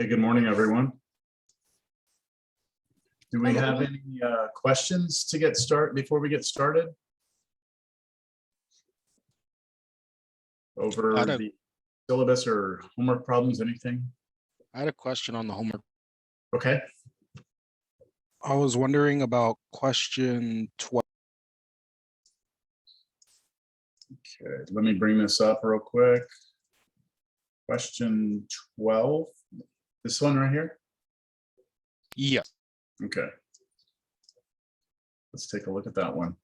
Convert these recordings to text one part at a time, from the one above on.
Hey, good morning, everyone. Do we Hello. have any questions to get started before we get started? Over the syllabus or homework problems, anything? I had a question on the homework. Okay, I was wondering about question 12. okay, let me bring this up real quick. Question 12, this one right here? Yeah. Okay. Let's take a look at that one.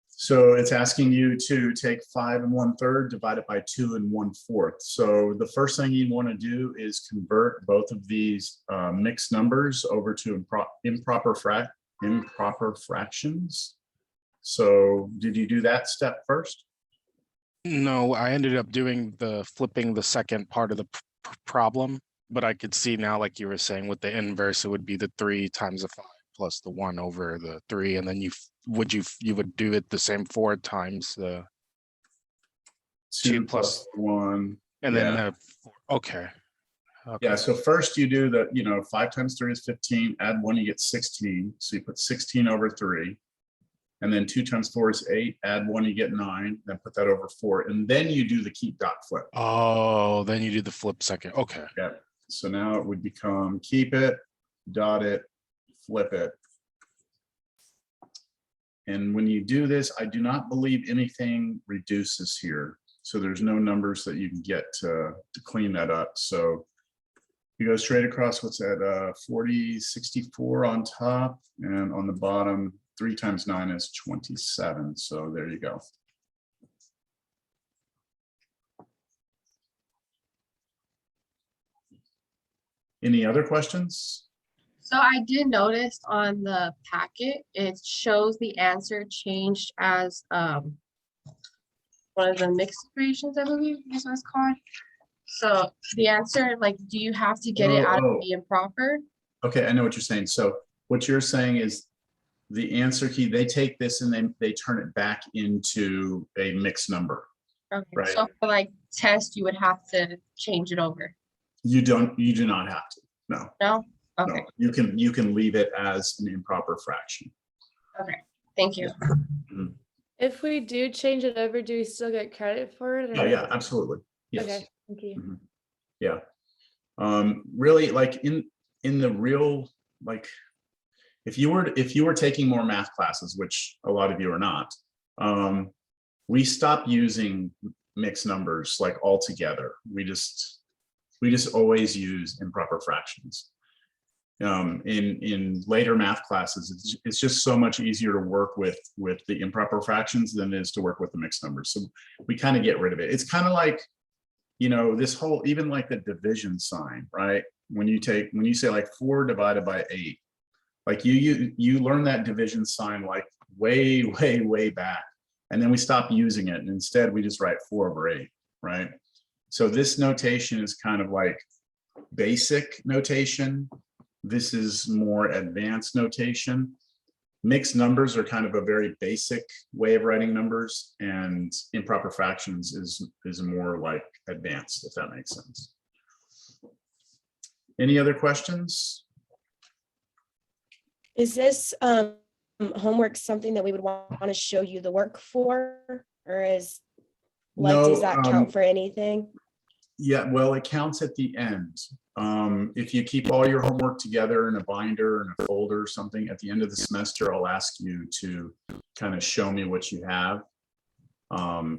So it's asking you to take 5 1/3 divided by 2 1/4. So the first thing you want to do is convert both of these mixed numbers over to improper fractions. So did you do that step first? No, I ended up doing flipping the second part of the problem, but I could see now, like you were saying, with the inverse, it would be the 3 times the 5 plus the 1 over the 3, and then you would do it the same 4 times the 2 plus 1. and yeah. then okay. Yeah, so first you do the, 5 times 3 is 15, add 1, you get 16. So you put 16 over 3. And then 2 times 4 is 8, add 1, you get 9, then put that over 4. And then you do the keep dot flip. Oh, then you do the flip second. Okay. Yeah, so now it would become keep it, dot it, flip it. And when you do this, I do not believe anything reduces here. So there's no numbers that you can get to clean that up. So you go straight across, what's that, 40, 64 on top, and on the bottom, 3 times 9 is 27. So there you go. Any other questions? So I did notice on the packet, it shows the answer changed as one of the mixed equations, I believe this was called. So the answer, like, do you have to get it out of the improper? Okay, I know what you're saying. So what you're saying is the answer key, they take this and then they turn it back into a mixed number. Okay, right? so for like test, you would have to change it over. You do not have to. No. No? Okay. No. You can leave it as an improper fraction. Okay. Thank you. Mhm. If we do change it over, do we still get credit for it? Yeah, yeah, absolutely. Yes. Okay, thank you. Mhm. Yeah. Really, like in the real, like, if you were taking more math classes, which a lot of you are not, we stopped using mixed numbers like altogether. We just always use improper fractions. In later math classes, it's just so much easier to work with the improper fractions than it is to work with the mixed numbers. So we kind of get rid of it. It's kind of like, this whole, even like the division sign, right? When you say like 4 divided by 8, like you learn that division sign like way, way, way back. And then we stop using it. And instead we just write 4 over 8, right? So this notation is kind of like basic notation. This is more advanced notation. Mixed numbers are kind of a very basic way of writing numbers, and improper fractions is more like advanced, if that makes sense. Any other questions? Is this homework something that we would want to show you the work for, or is like, No, does that count for anything? Yeah, well, it counts at the end. If you keep all your homework together in a binder and a folder or something, at the end of the semester, I'll ask you to kind of show me what you have.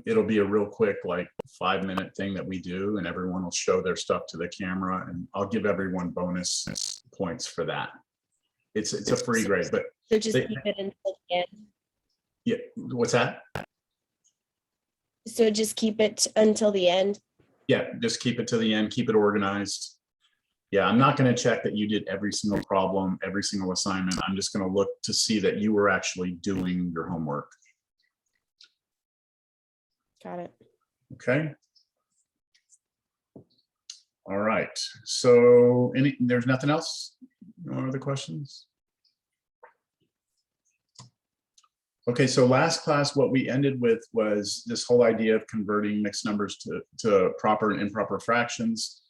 It'll be a real quick, like 5-minute thing that we do, and everyone will show their stuff to the camera, and I'll give everyone bonus points for that. It's a free grade, but So just keep it until the end. yeah, what's that? So just keep it until the end. Yeah, just keep it to the end, keep it organized. Yeah, I'm not going to check that you did every single problem, every single assignment. I'm just going to look to see that you were actually doing your homework. Got it. Okay. All right. So there's nothing else? No other questions? Okay, so last class, what we ended with was this whole idea of converting mixed numbers to proper and improper fractions.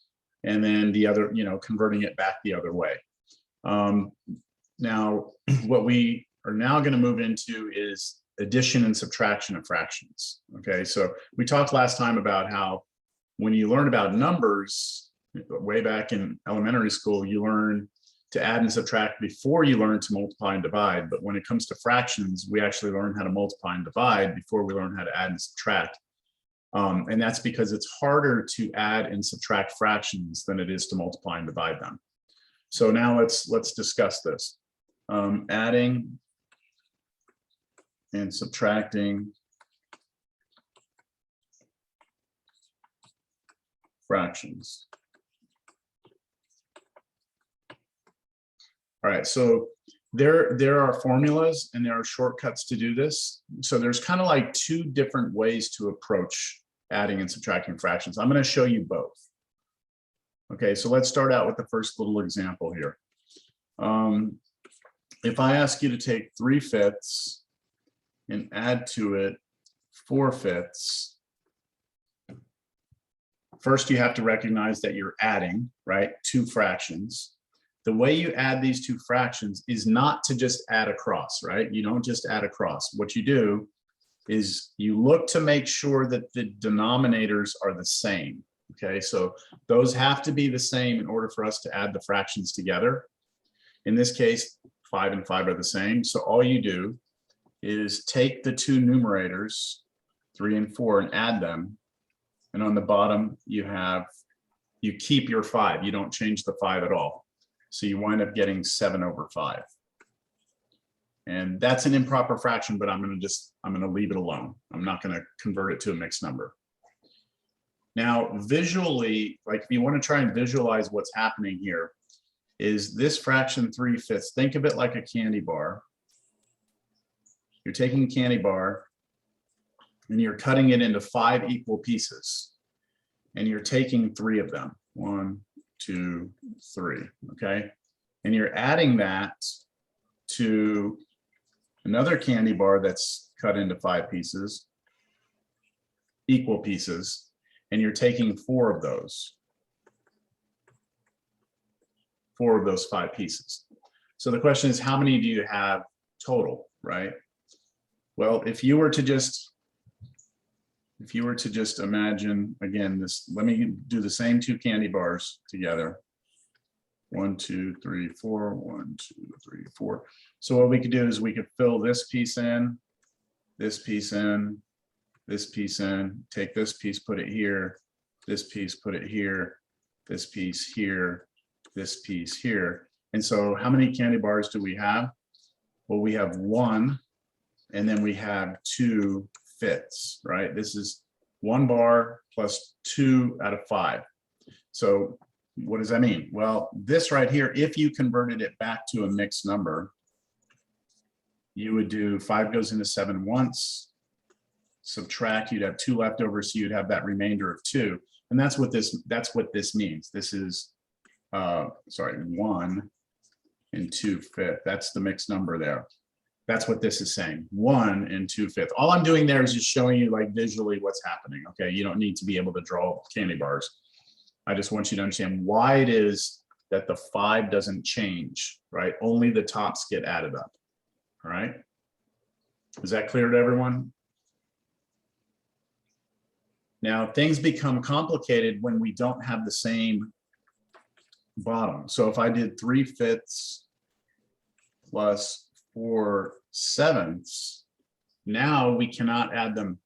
and then the other, converting it back the other way. Now, what we are now going to move into is addition and subtraction of fractions. Okay, so we talked last time about how when you learn about numbers, way back in elementary school, you learn to add and subtract before you learn to multiply and divide. But when it comes to fractions, we actually learn how to multiply and divide before we learn how to add and subtract. And that's because it's harder to add and subtract fractions than it is to multiply and divide them. So now let's discuss this. Adding and subtracting fractions. All right, so there are formulas and there are shortcuts to do this. So there's kind of like two different ways to approach adding and subtracting fractions. I'm going to show you both. Okay, so let's start out with the first little example here. If I ask you to take 3/5 and add to it 4/5, first you have to recognize that you're adding, right, two fractions. The way you add these two fractions is not to just add across, right? You don't just add across. What you do is you look to make sure that the denominators are the same. Okay, so those have to be the same in order for us to add the fractions together. In this case, 5 and 5 are the same. So all you do is take the two numerators, 3 and 4, and add them. And on the bottom, you keep your 5. You don't change the 5 at all. So you wind up getting 7/5. And that's an improper fraction, but I'm going to leave it alone. I'm not going to convert it to a mixed number. Now, visually, like if you want to try and visualize what's happening here, is this fraction 3/5. Think of it like a candy bar. You're taking a candy bar and you're cutting it into 5 equal pieces. And you're taking 3 of them. 1, 2, 3, okay? And you're adding that to another candy bar that's cut into 5 pieces, equal pieces, and you're taking 4 of those 5 pieces. So the question is, how many do you have total, right? Well, if you were to just imagine, again, this, let me do the same 2 candy bars together. 1, 2, 3, 4, 1, 2, 3, 4. So what we could do is we could fill this piece in, this piece in, this piece in, take this piece, put it here, this piece, put it here, this piece here, this piece here. And so how many candy bars do we have? Well, we have 1, and then we have 2/5, right? This is 1 bar plus 2 out of 5. So what does that mean? Well, this right here, if you converted it back to a mixed number, you would do 5 goes into 7 once, subtract, you'd have 2 left over, so you'd have that remainder of 2. And that's what this means. This is 1 and 2/5. That's the mixed number there. That's what this is saying, 1 and 2/5. All I'm doing there is just showing you like visually what's happening. Okay, you don't need to be able to draw candy bars. I just want you to understand why it is that the 5 doesn't change, right? Only the tops get added up. All right. Is that clear to everyone? Now, things become complicated when we don't have the same bottom. So if I did 3/5 plus 4/7, now we cannot add them.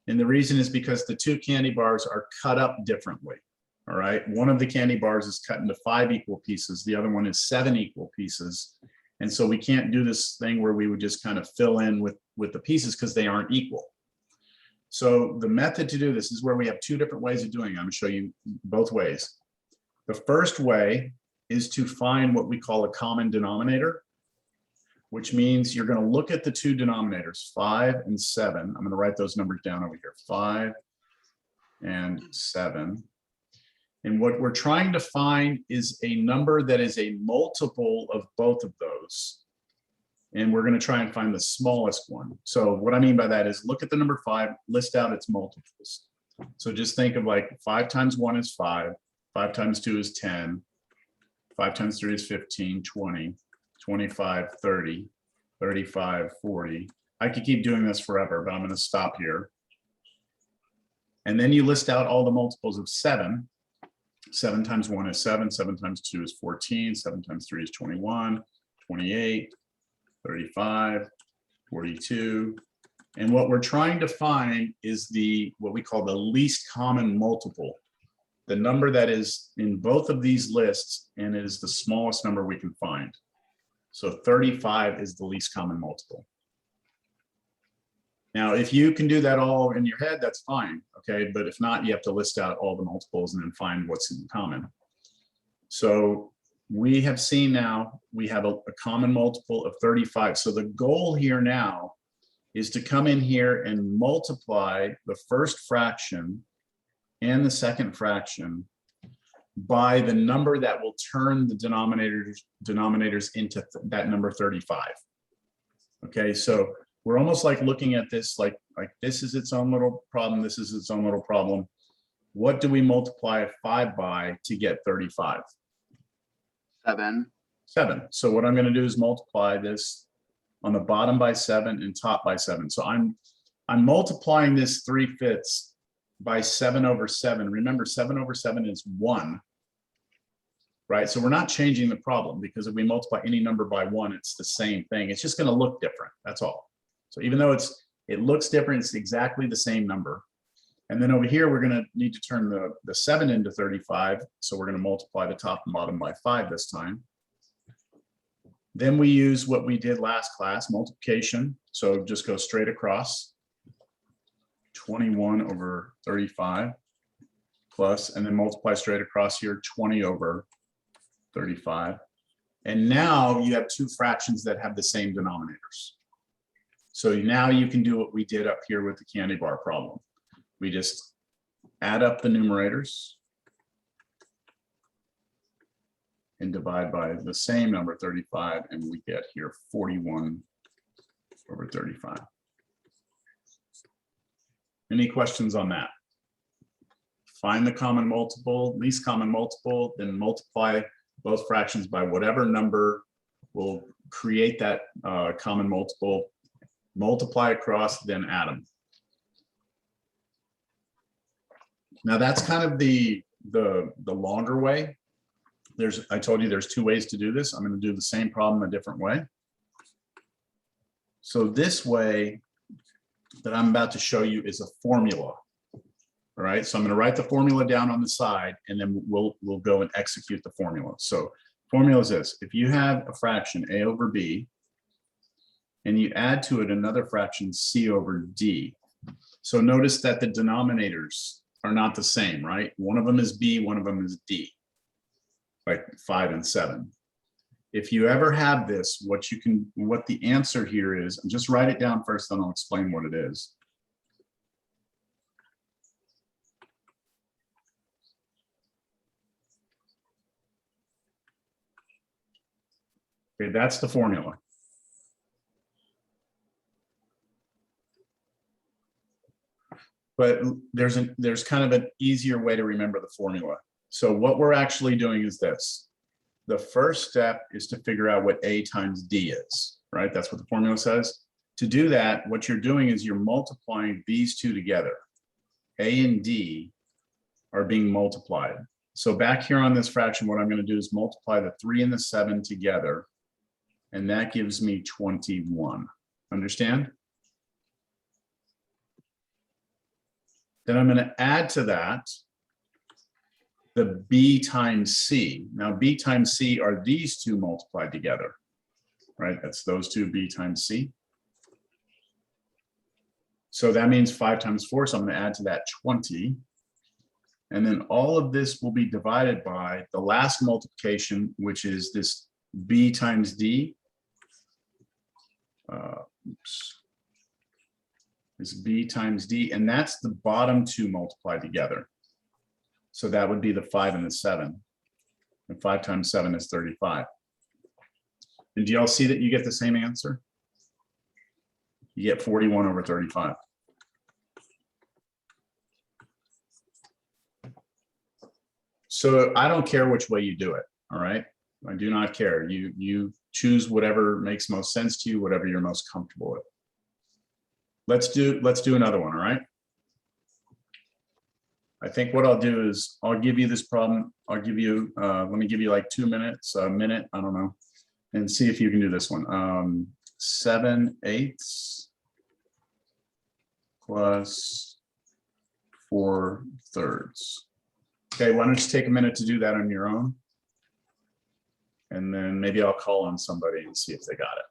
And the reason is because the 2 candy bars are cut up differently. All right. One of the candy bars is cut into 5 equal pieces. The other one is 7 equal pieces. And so we can't do this thing where we would just kind of fill in with the pieces because they aren't equal. So the method to do this is where we have 2 different ways of doing it. I'm going to show you both ways. The first way is to find what we call a common denominator, which means you're going to look at the 2 denominators, 5 and 7. I'm going to write those numbers down over here, 5 and 7. And what we're trying to find is a number that is a multiple of both of those. And we're going to try and find the smallest one. So what I mean by that is look at the number 5, list out its multiples. So just think of like 5 times 1 is 5, 5 times 2 is 10. 5 times 3 is 15, 20, 25, 30, 35, 40. I could keep doing this forever, but I'm going to stop here. And then you list out all the multiples of 7. 7 times 1 is 7. 7 times 2 is 14. 7 times 3 is 21, 28, 35, 42. And what we're trying to find is what we call the least common multiple. The number that is in both of these lists, and it is the smallest number we can find. So 35 is the least common multiple. Now, if you can do that all in your head, that's fine, okay? But if not, you have to list out all the multiples and then find what's in common. So we have seen now, we have a common multiple of 35. So the goal here now is to come in here and multiply the first fraction and the second fraction by the number that will turn the denominators into that number 35. Okay, so we're almost like looking at this like this is its own little problem, this is its own little problem. What do we multiply 5 by to get 35? 7. 7. So what I'm going to do is multiply this on the bottom by 7 and top by 7. So I'm multiplying this 3/5 by 7 over 7. Remember, 7 over 7 is 1, right? So we're not changing the problem, because if we multiply any number by 1, it's the same thing. It's just going to look different. That's all. So even though it looks different, it's exactly the same number. And then over here, we're going to need to turn the 7 into 35. So we're going to multiply the top and bottom by 5 this time. Then we use what we did last class, multiplication. So just go straight across. 21 over 35 plus, and then multiply straight across here, 20 over 35. And now you have two fractions that have the same denominators. So now you can do what we did up here with the candy bar problem. We just add up the numerators and divide by the same number, 35, and we get here 41 over 35. Any questions on that? Find the common multiple, least common multiple, then multiply both fractions by whatever number will create that common multiple, multiply across, then add them. Now that's kind of the longer way. I told you there's 2 ways to do this. I'm going to do the same problem a different way. So this way that I'm about to show you is a formula. All right, so I'm going to write the formula down on the side, and then we'll go and execute the formula. So formula is this: if you have a fraction a over b, and you add to it another fraction c over d. So notice that the denominators are not the same, right? One of them is b, one of them is d, like 5 and 7. If you ever have this, what the answer here is, and just write it down first, then I'll explain what it is. Okay, that's the formula. But there's kind of an easier way to remember the formula. So what we're actually doing is this. The first step is to figure out what a times d is, right? That's what the formula says. To do that, what you're doing is you're multiplying these two together. A and d are being multiplied. So back here on this fraction, what I'm going to do is multiply the 3 and the 7 together, and that gives me 21. Understand? Then I'm going to add to that the b times c. Now, b times c are these two multiplied together, right? That's those two, b times c. So that means 5 times 4, so I'm going to add to that 20. And then all of this will be divided by the last multiplication, which is this b times d. Is b times d, and that's the bottom two multiplied together. So that would be the 5 and the 7. And 5 times 7 is 35. And do y'all see that you get the same answer? You get 41 over 35. So I don't care which way you do it, all right? I do not care. You choose whatever makes most sense to you, whatever you're most comfortable with. Let's do another one, all right? I think what I'll do is I'll give you this problem. I'll give you, let me give you like 2 minutes, a minute, I don't know, and see if you can do this one. 7/8 plus 4/3. Okay, why don't you take a minute to do that on your own? And then maybe I'll call on somebody and see if they got it.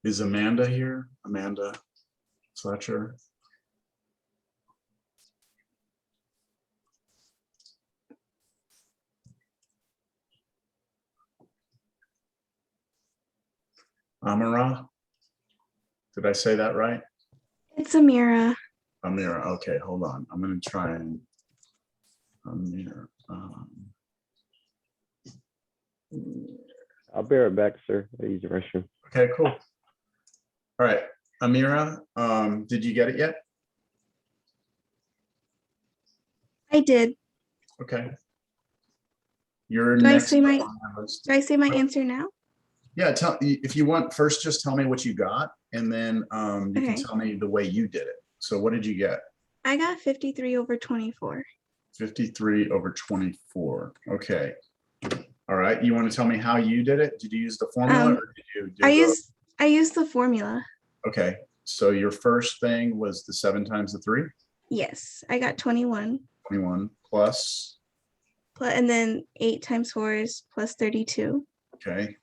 Is Amanda here? Amanda Fletcher? Amara? Did I say that right? It's Amira. Amira, okay, hold on. I'm gonna try and Amira. I'll be right back, sir. I use the restroom. Okay, cool. All right, Amira, did you get it yet? I did. Okay. You're Do I next say my- on my list. Do I say my answer now? Yeah, if you want, first just tell me what you got, and then you can Okay. tell me the way you did it. So what did you get? I got 53/24. 53/24. Okay. All right. You want to tell me how you did it? Did you use the formula or did you do I used the formula. Okay. So your first thing was the 7 times the 3, Yes, I got 21. 21 plus. And then 8 times 4 is plus 32. Okay.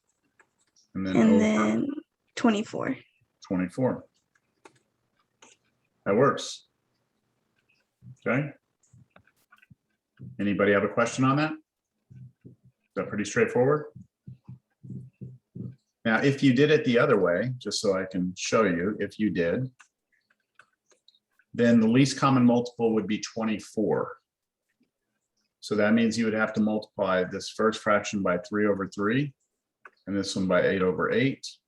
And then And over then 24. 24. That works. Okay. Anybody have a question on that? Is that pretty straightforward? Now, if you did it the other way, just so I can show you, if you did, then the least common multiple would be 24. So that means you would have to multiply this first fraction by 3/3 and this one by 8/8.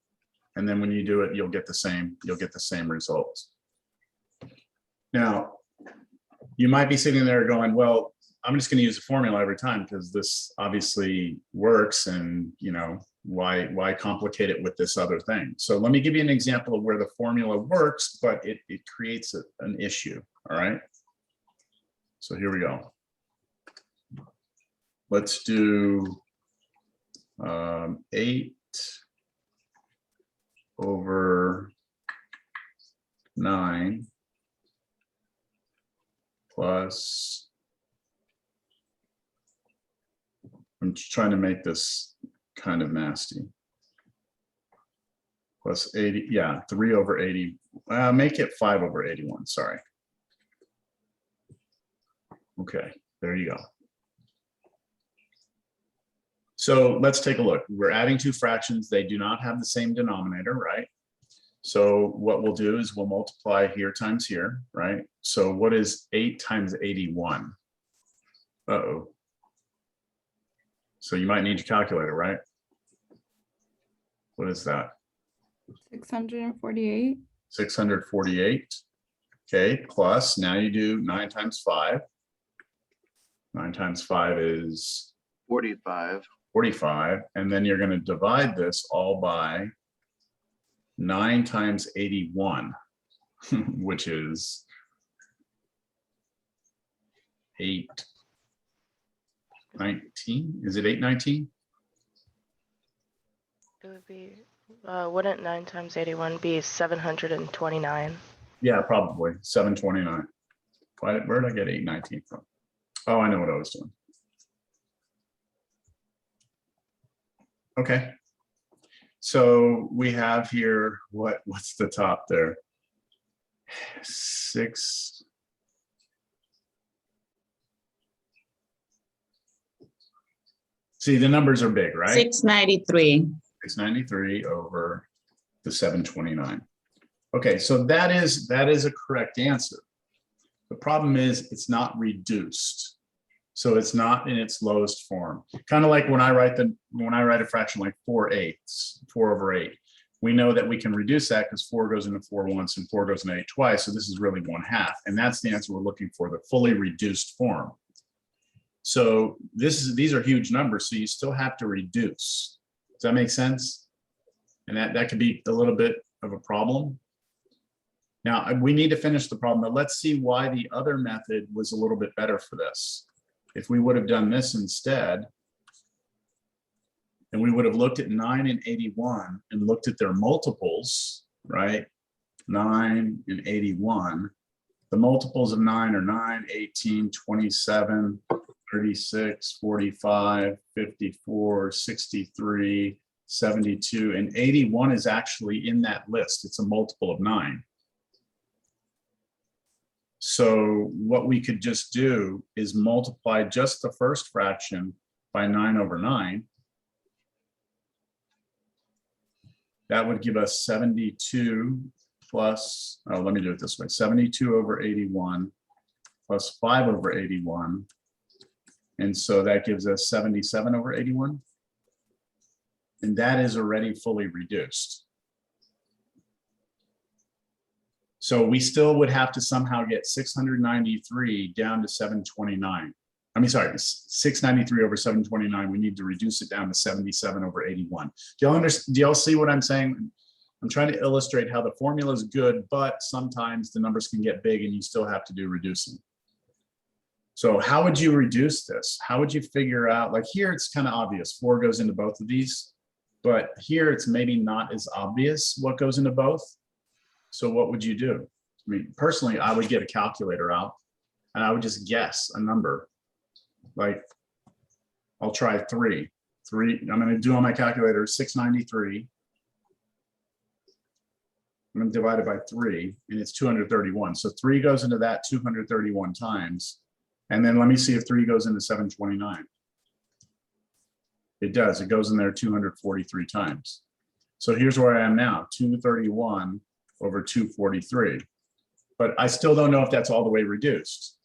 And then when you do it, you'll get the same results. Now, you might be sitting there going, well, I'm just going to use the formula every time because this obviously works, and why complicate it with this other thing? So let me give you an example of where the formula works, but it creates an issue. All right. So here we go. Let's do 8/9 plus, I'm just trying to make this kind of nasty, plus 80, yeah, 3/80, make it 5/81, sorry. Okay, there you go. So let's take a look. We're adding 2 fractions. They do not have the same denominator, right? So what we'll do is we'll multiply here times here, right? So what is 8 times 81? Uh-oh. So you might need your calculator, right? What is that? 648. 648. Okay, plus now you do 9 times 5. 9 times 5 is 45. 45, and then you're going to divide this all by 9 times 81, which is 819. Is it 819? It would be, wouldn't 9 times 81 be 729? Yeah, probably 729. Where did I get 819 from? Oh, I know what I was doing. Okay. So we have here, what's the top there? 6. See, the numbers are big, right? 693. 693 over the 729. Okay, so that is a correct answer. The problem is it's not reduced. So it's not in its lowest form. Kind of like when I write a fraction like 4/8, 4/8. We know that we can reduce that because 4 goes into 4 once and 4 goes into 8 twice. So this is really 1/2. And that's the answer we're looking for, the fully reduced form. So these are huge numbers, so you still have to reduce. Does that make sense? And that could be a little bit of a problem. Now, we need to finish the problem, but let's see why the other method was a little bit better for this. If we would have done this instead, and we would have looked at 9 and 81 and looked at their multiples, right? 9 and 81. The multiples of 9 are 9, 18, 27, 36, 45, 54, 63, 72, and 81 is actually in that list. It's a multiple of 9. So what we could just do is multiply just the first fraction by 9/9. That would give us 72 plus, oh, let me do it this way, 72 over 81 plus 5 over 81. And so that gives us 77 over 81. And that is already fully reduced. So we still would have to somehow get 693 down to 729. I mean, sorry, 693 over 729. We need to reduce it down to 77 over 81. Do y'all see what I'm saying? I'm trying to illustrate how the formula is good, but sometimes the numbers can get big and you still have to do reducing. So how would you reduce this? How would you figure out, like here, it's kind of obvious. 4 goes into both of these, but here it's maybe not as obvious what goes into both. So what would you do? I mean, personally, I would get a calculator out and I would just guess a number. Like, I'll try 3. I'm going to do on my calculator 693. I'm going to divide it by 3, and it's 231. So 3 goes into that 231 times. And then let me see if 3 goes into 729. It does. It goes in there 243 times. So here's where I am now, 231 over 243. But I still don't know if that's all the way reduced.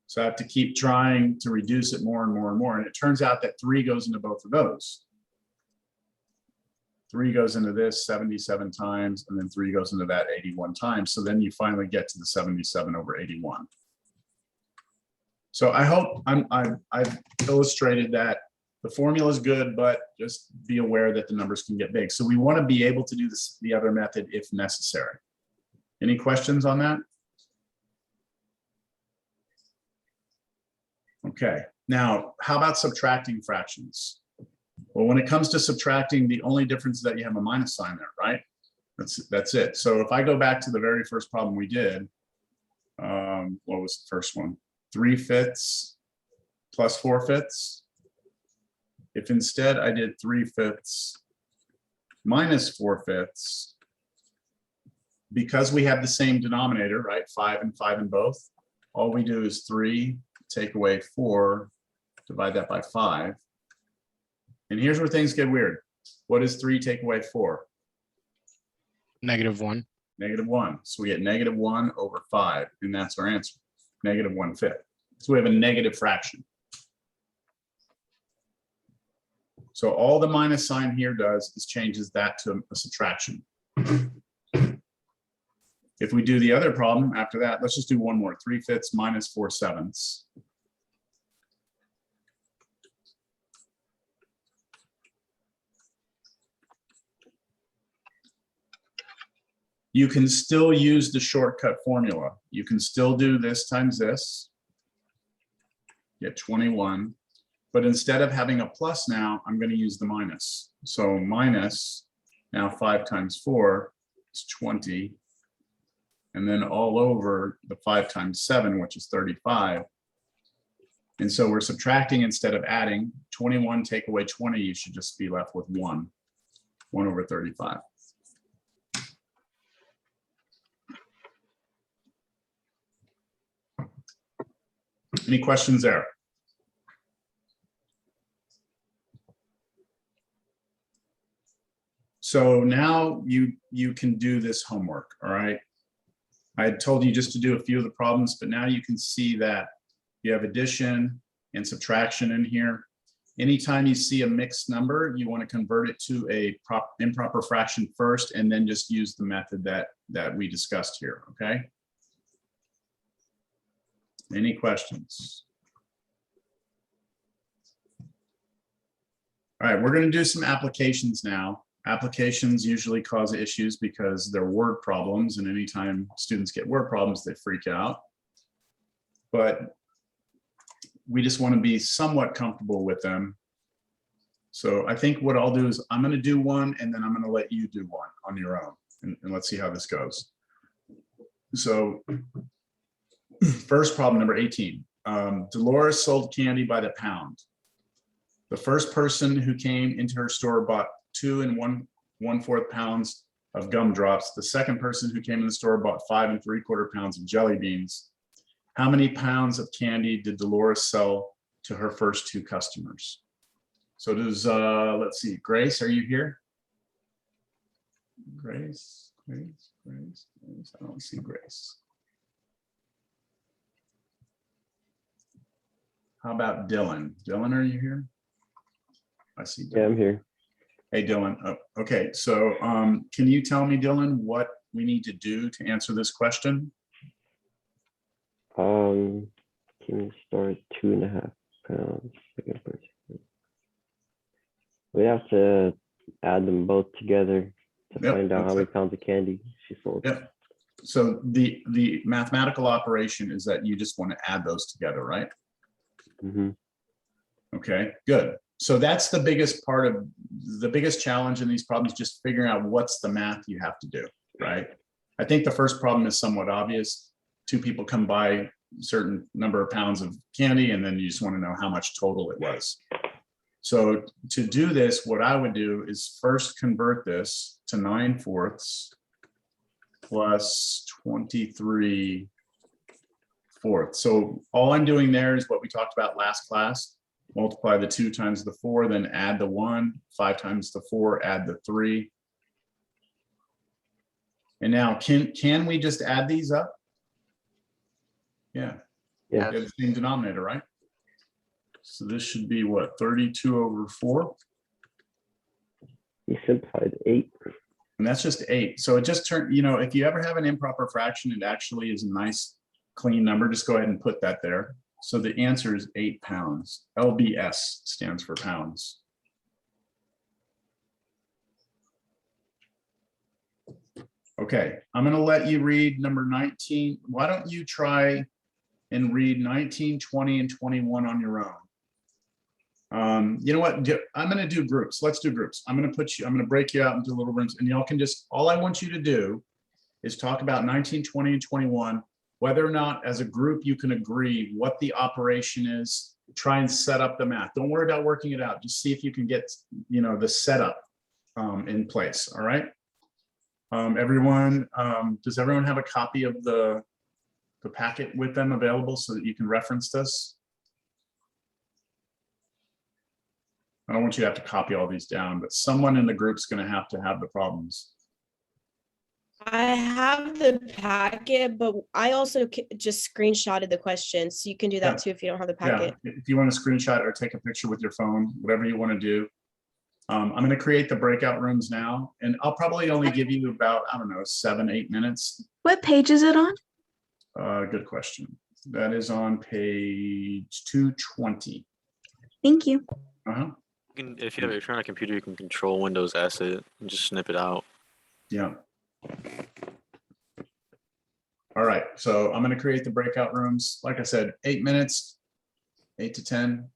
So I have to keep trying to reduce it more and more and more. And it turns out that 3 goes into both of those. 3 goes into this 77 times, and then 3 goes into that 81 times. So then you finally get to the 77 over 81. So I hope I've illustrated that the formula is good, but just be aware that the numbers can get big. So we want to be able to do this, the other method if necessary. Any questions on that? Okay, now how about subtracting fractions? Well, when it comes to subtracting, the only difference is that you have a minus sign there, right? That's it. So if I go back to the very first problem we did, what was the first one? 3/5 plus 4/5. If instead I did 3/5 minus 4/5, because we have the same denominator, right? 5 and 5 in both, all we do is 3, take away 4, divide that by 5. And here's where things get weird. What is 3 take away 4? -1. -1. So we get -1 over 5, and that's our answer, -1/5. So we have a negative fraction. So all the minus sign here does is changes that to a subtraction. If we do the other problem after that, let's just do one more, 3/5 minus 4/7. you can still use the shortcut formula. You can still do this times this. Get 21. But instead of having a plus now, I'm going to use the minus. So minus, now 5 times 4 is 20. And then all over the 5 times 7, which is 35. And so we're subtracting instead of adding. 21 take away 20, you should just be left with 1. 1 over 35. Any questions there? So now you can do this homework, all right? I had told you just to do a few of the problems, but now you can see that you have addition and subtraction in here. Anytime you see a mixed number, you want to convert it to a improper fraction first, and then just use the method that we discussed here, okay? Any questions? All right, we're going to do some applications now. Applications usually cause issues because they're word problems, and anytime students get word problems, they freak out. But we just want to be somewhat comfortable with them. So I think what I'll do is I'm going to do one, and then I'm going to let you do one on your own, and let's see how this goes. So first problem, number 18. Dolores sold candy by the pound. The first person who came into her store bought 2 1/4 pounds of gumdrops. The second person who came in the store bought 5 3/4 pounds of jelly beans. How many pounds of candy did Dolores sell to her first 2 customers? So does, let's see, Grace, are you here? Grace. I don't see Grace. How about Dylan? Dylan, are you here? I see Dylan. Yeah, I'm here. Hey, Dylan. Oh, okay, so can you tell me, Dylan, what we need to do to answer this question? Can we start 2.5 pounds? Second person. We have to add them both together to Yep, find out how okay. many pounds of candy she sold. Yep. So the mathematical operation is that you just want to add those together, right? Mm-hmm. Okay, good. So that's the biggest part of the biggest challenge in these problems, just figuring out what's the math you have to do, right? I think the first problem is somewhat obvious. 2 people come by a certain number of pounds of candy, and then you just want to know how much total it was. So to do this, what I would do is first convert this to 9/4 plus 23/4. So all I'm doing there is what we talked about last class. Multiply the 2 times the 4, then add the 1, 5 times the 4, add the 3. And now can we just add these up? Yeah. Yeah. They have the same denominator, right? So this should be what, 32 over 4? You simplified 8. And that's just 8. So it just turned, if you ever have an improper fraction, it actually is a nice clean number. Just go ahead and put that there. So the answer is 8 pounds. LBS stands for pounds. Okay, I'm going to let you read number 19. Why don't you try and read 19, 20, and 21 on your own? You know what? I'm going to do groups. Let's do groups. I'm going to break you out into little rooms, and y'all can all I want you to do is talk about 19, 20, and 21. Whether or not as a group you can agree what the operation is, try and set up the math. Don't worry about working it out. Just see if you can get, the setup in place. All right. Everyone, does everyone have a copy of the packet with them available so that you can reference this? I don't want you to have to copy all these down, but someone in the group's going to have the problems. I have the packet, but I also just screenshotted the question, so you can do that Yeah. too if you don't have the Yeah, packet. if you want to screenshot or take a picture with your phone, whatever you want to do. I'm going to create the breakout rooms now, and I'll probably only give you about, 7-8 minutes. What page is it on? Good question. That is on page 220. Thank you. Uh-huh. If you're on a computer, you can control Windows S it and just snip it out. Yeah. right, so I'm gonna create the breakout rooms. Like I said, 8 minutes, 8 to 10.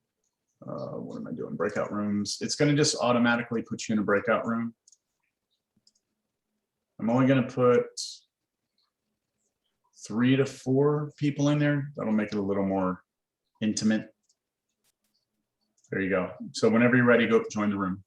What am I doing? Breakout rooms. It's gonna just automatically put you in a breakout room. I'm only gonna put 3 to 4 people in there. That'll make it a little more intimate. There you go. So whenever you're ready, go join the room.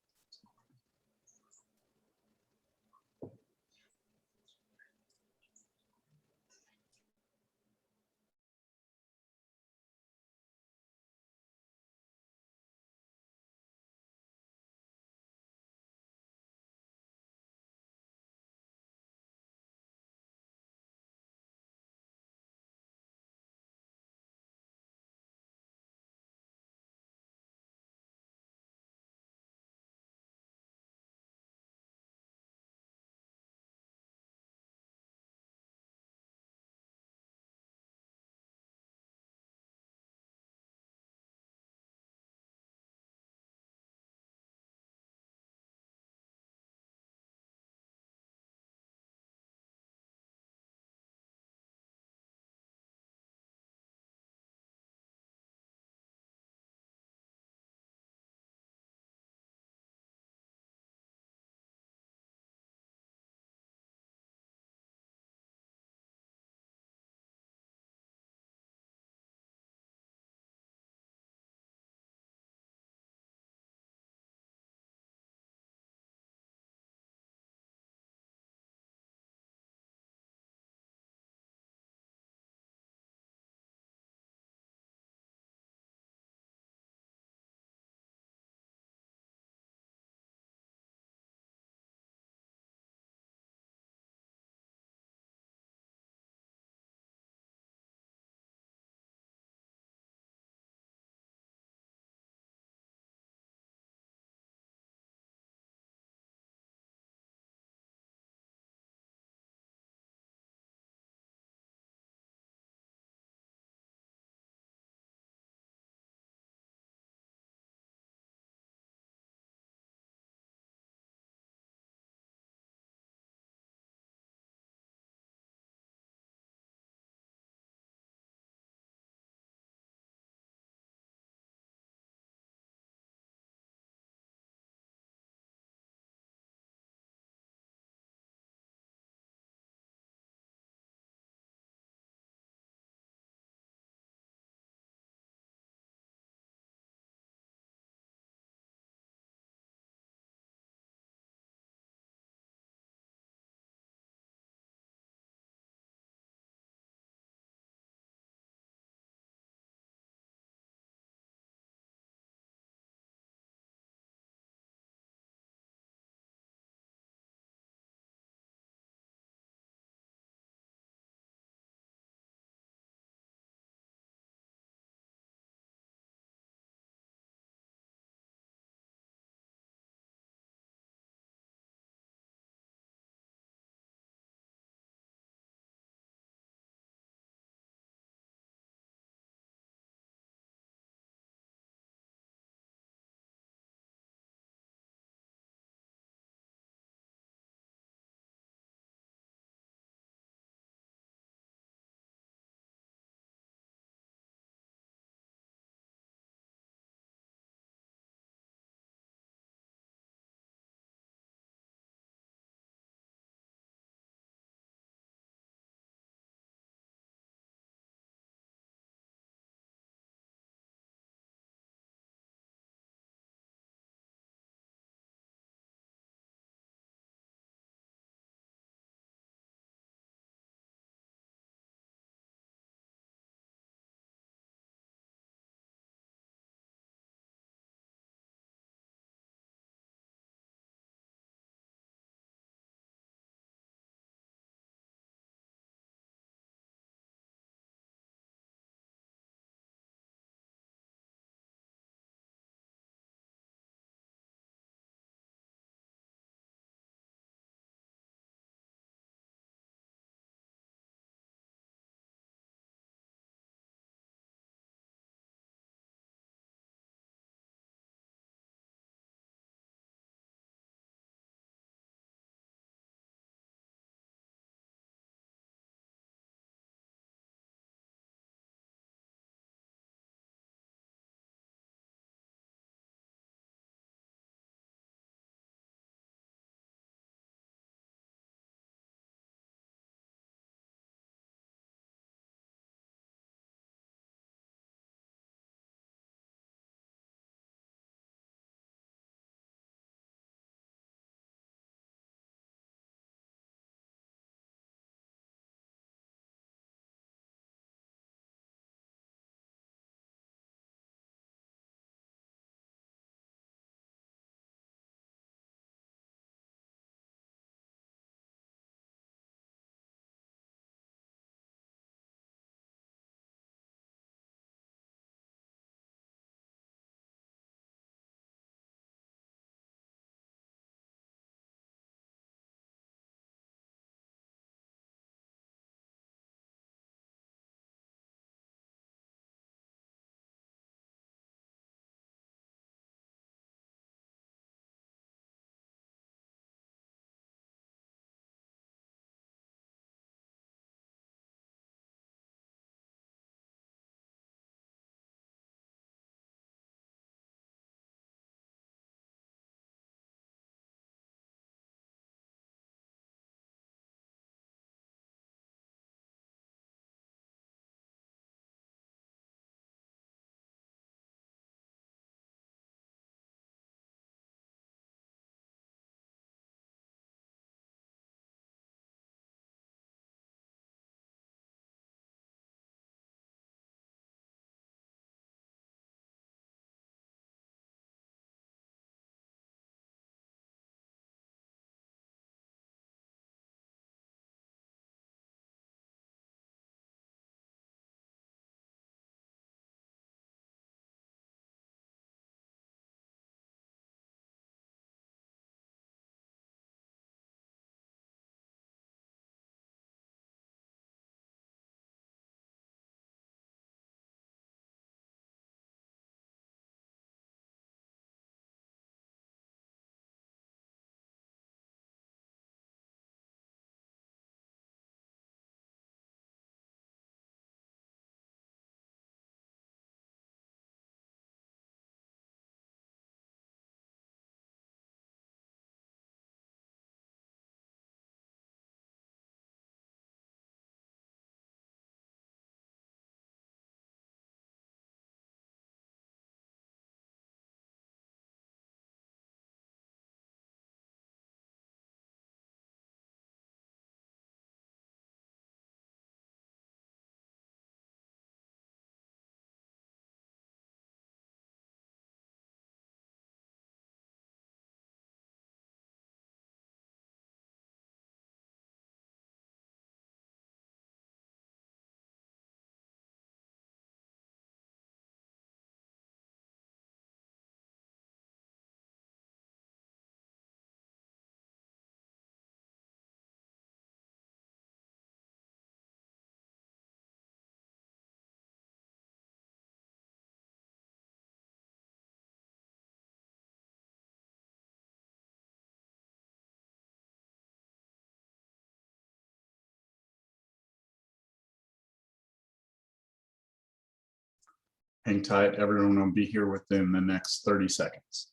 Hang tight, everyone will be here within the next 30 seconds.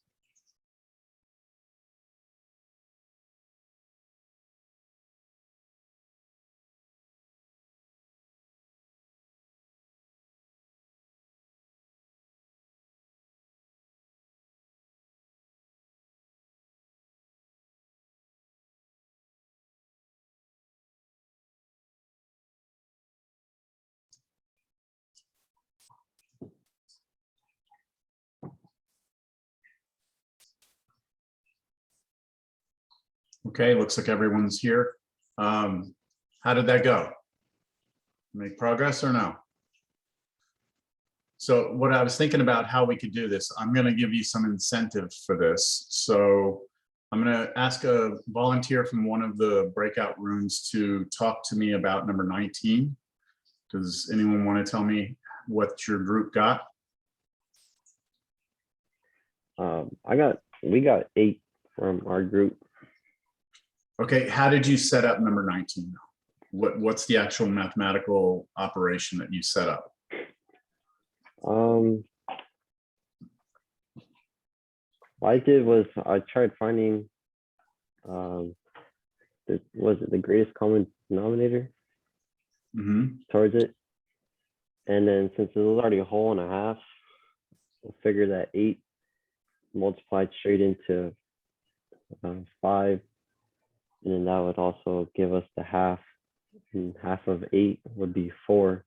Okay, looks like everyone's here. How did that go? Make progress or no? So what I was thinking about how we could do this, I'm going to give you some incentive for this. So I'm going to ask a volunteer from one of the breakout rooms to talk to me about number 19. Does anyone want to tell me what your group got? We got 8 from our group. Okay, how did you set up number 19? What's the actual mathematical operation that you set up? What I did was I tried finding was it the greatest common denominator towards it, and then since it was already a whole and a half, we'll figure that 8 multiplied straight into 5, and then that would also give us the half, and half of 8 would be 4,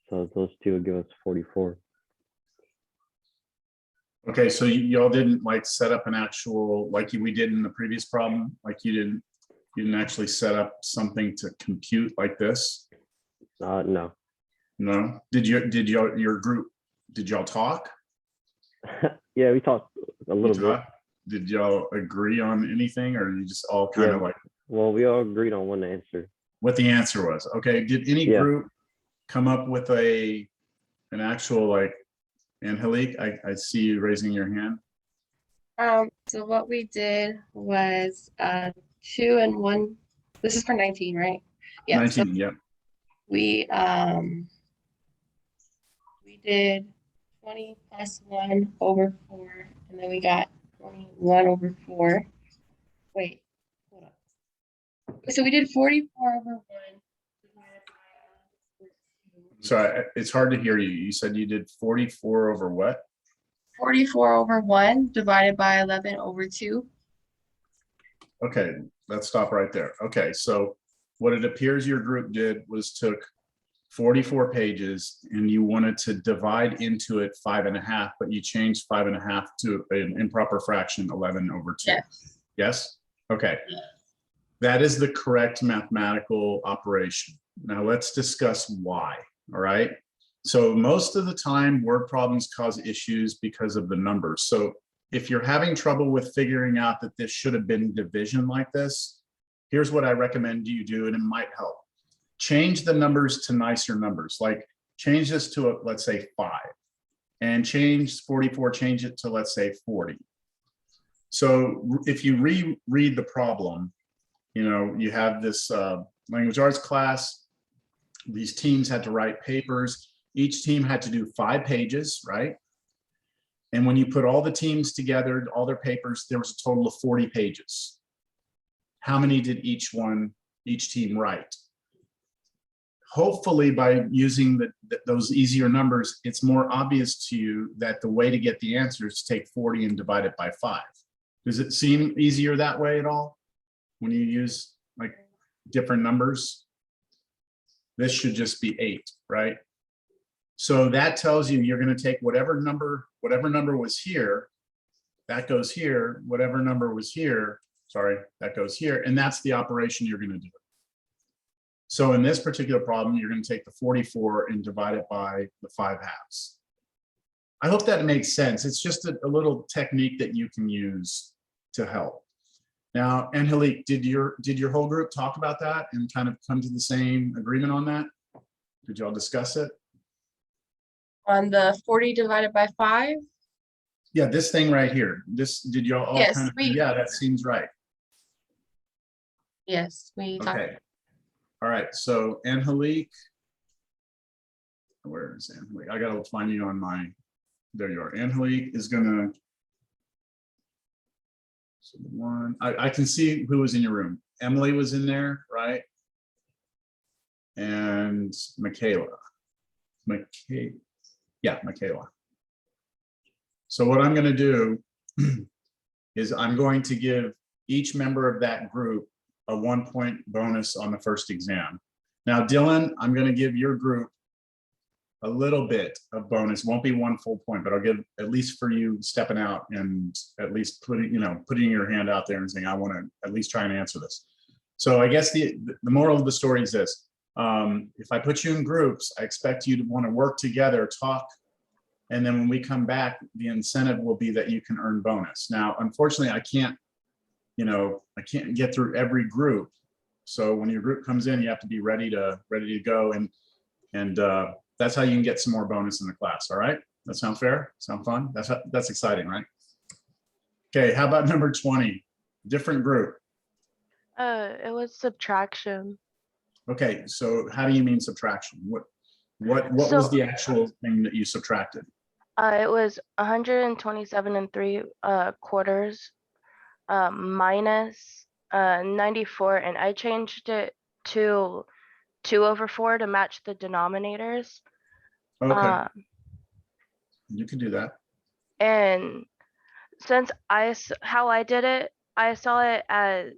so those two would give us 44. Okay, so y'all didn't like set up an actual, like we did in the previous problem, like you didn't actually set up something to compute like this? No. No? Did your group, did y'all talk? Yeah, we talked a little bit. Did y'all agree on anything, or you just all kind of like Well, we all agreed on one answer. what the answer was? Okay, did any group come up with an actual, like, Angelique, I see you raising your hand. So what we did was 2 and 1. This is for 19, right? Yeah. 19, So yep. we did 20 plus 1 over 4, and then we got 21 over 4. Wait, hold on. So we did 44 over 1. divided by 14. Sorry, it's hard to hear you. You said you did 44 over what? 44 over 1 divided by 11 over 2. Okay, let's stop right there. Okay, so what it appears your group did was took 44 pages and you wanted to divide into it 5.5, but you changed 5.5 to an improper fraction, 11 over 2. Yes. Yes? Okay. Yes. That is the correct mathematical operation. Now let's discuss why, all right? So most of the time word problems cause issues because of the numbers. So if you're having trouble with figuring out that this should have been division like this, here's what I recommend you do, and it might help. Change the numbers to nicer numbers, like change this to, let's say 5, and change 44, change it to, let's say 40. So if you reread the problem, you know, you have this language arts class, these teams had to write papers. Each team had to do 5 pages, right? And when you put all the teams together, all their papers, there was a total of 40 pages. How many did each team write? Hopefully by using those easier numbers, it's more obvious to you that the way to get the answer is to take 40 and divide it by 5. Does it seem easier that way at all? When you use like different numbers? This should just be 8, right? So that tells you you're going to take whatever number was here, that goes here, whatever number was here, sorry, that goes here, and that's the operation you're going to do. So in this particular problem, you're going to take the 44 and divide it by the 5/2. I hope that makes sense. It's just a little technique that you can use to help. Now, Angelique, did your whole group talk about that and kind of come to the same agreement on that? Did y'all discuss it? On the 40 divided by 5? Yeah, this thing right here. This, did y'all all Yes, kind of, yeah, that seems right. Yes, we talked. Okay. All right, so Angelique, Where is Angelique? I gotta find you on my, there you are. Angelique is gonna. So the one, I can see who was in your room. Emily was in there, right? And Michaela. Yeah, Michaela. So what I'm gonna do is I'm going to give each member of that group a 1-point bonus on the first exam. Now, Dylan, I'm gonna give your group a little bit of bonus. Won't be 1 full point, but I'll give at least for you stepping out and at least putting your hand out there and saying, I want to at least try and answer this. So I guess the moral of the story is this. If I put you in groups, I expect you to want to work together, talk, and then when we come back, the incentive will be that you can earn bonus. Now, unfortunately, I can't get through every group. So when your group comes in, you have to be ready to go, and that's how you can get some more bonus in the class. All right, that sound fair? Sound fun? That's exciting, right? Okay, how about number 20? Different group. It was subtraction. Okay, so how do you mean subtraction? What was So- the actual thing that you subtracted? It was 127 3/4 minus 94, and I changed it to 2/4 to match the denominators. Okay, you can do that. And since how I did it, I saw it as,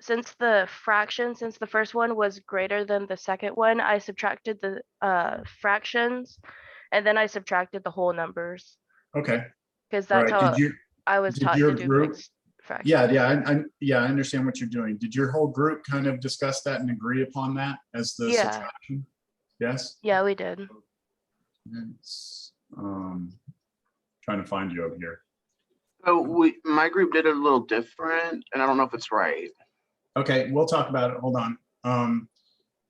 since the first one was greater than the second one, I subtracted the fractions, and then I subtracted the whole numbers, Okay, because all that's right. how I was did taught your to do group- mixed fractions. Yeah, I understand what you're doing. Did your whole group kind of discuss that and agree upon that as the Yeah. subtraction? Yes? Yeah, we did. It's, trying to find you over here. So my group did it a little different, and I don't know if it's right. Okay, we'll talk about it. Hold on.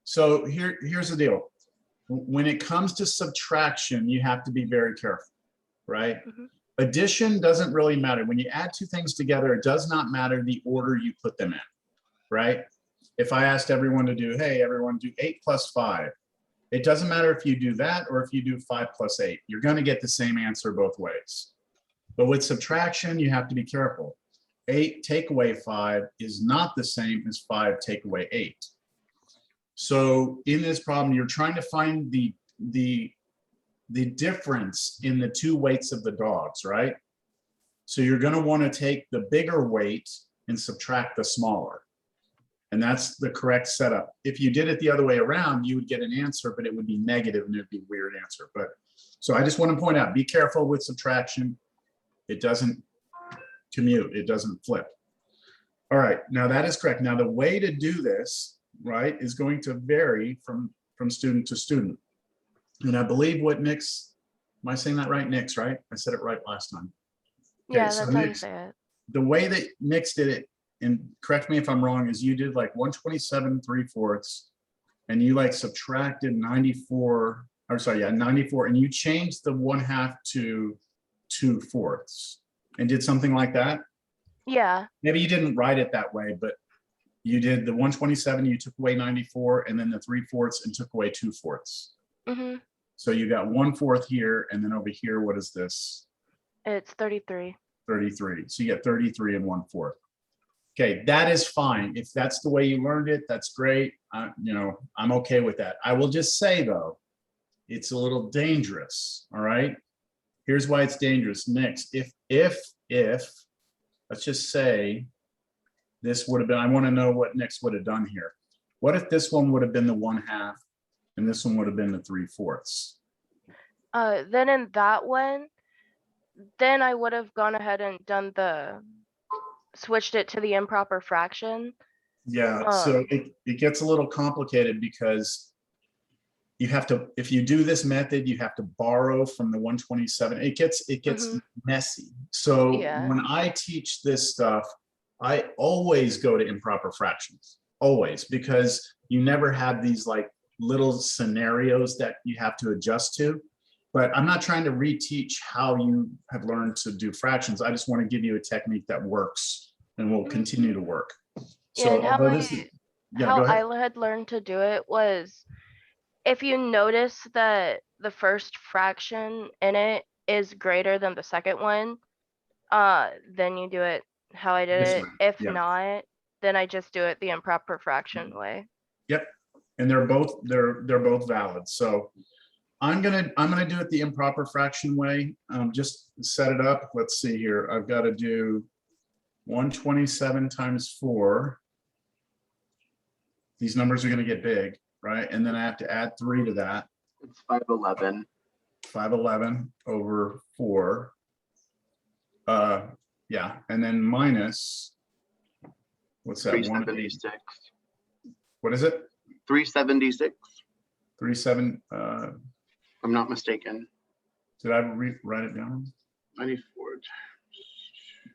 So here's the deal. When it comes to subtraction, you have to be very careful, right? Mhm. Addition doesn't really matter. When you add two things together, it does not matter the order you put them in, right? If I asked everyone to do, hey, everyone do 8 plus 5, it doesn't matter if you do that or if you do 5 plus 8, you're going to get the same answer both ways. But with subtraction, you have to be careful. 8 take away 5 is not the same as 5 take away 8. So in this problem, you're trying to find the difference in the two weights of the dogs, right? So you're going to want to take the bigger weight and subtract the smaller. And that's the correct setup. If you did it the other way around, you would get an answer, but it would be negative and it'd be a weird answer. But so I just want to point out, be careful with subtraction. It doesn't commute, it doesn't flip. All right, now that is correct. Now the way to do this, right, is going to vary from student to student. And I believe what Nick's, am I saying that right? Nick's, right? I said it right last time. Okay, Yeah, so that's how you Nick's- say it. The way that Nick's did it, and correct me if I'm wrong, is you did like 127 3/4, and you like subtracted 94, or sorry, yeah, 94, and you changed the 1/2 to 2/4 and did something like that. Yeah, Maybe you didn't write it that way, but you did the 127, you took away 94, and then the 3/4 and took away 2/4. hmm So you got 1/4 here, and then over here, what is this? it's 33. 33. So you get 33 and 1/4. Okay, that is fine. If that's the way you learned it, that's great. I'm okay with that. I will just say though, it's a little dangerous. All right. Here's why it's dangerous. Next, if let's just say this would have been, I want to know what Nick's would have done here. What if this one would have been the 1/2 and this one would have been the 3/4? Then in that one, then I would have gone ahead and switched it to the improper fraction. Yeah, so it gets a little complicated because you have to, if you do this method, you have to borrow from the 127. It gets Mhm. messy. So Yeah. when I teach this stuff, I always go to improper fractions, always, because you never have these like little scenarios that you have to adjust to. But I'm not trying to reteach how you have learned to do fractions. I just want to give you a technique that works and will continue to work. Yeah, So and how although this is, yeah, how go ahead. I had learned to do it was, if you notice that the first fraction in it is greater than the second one, then you do it how I did This it. way, If yeah. not, then I just do it the improper fraction way. Yep, and they're both valid. So I'm gonna do it the improper fraction way. Just set it up. Let's see here. I've got to do 127 times 4. These numbers are going to get big, right? And then I have to add 3 to that. It's 511. 511 over 4. Yeah, and then minus, what's that? 376. What is it? 376, 37. if I'm not mistaken. Did I write it down? 94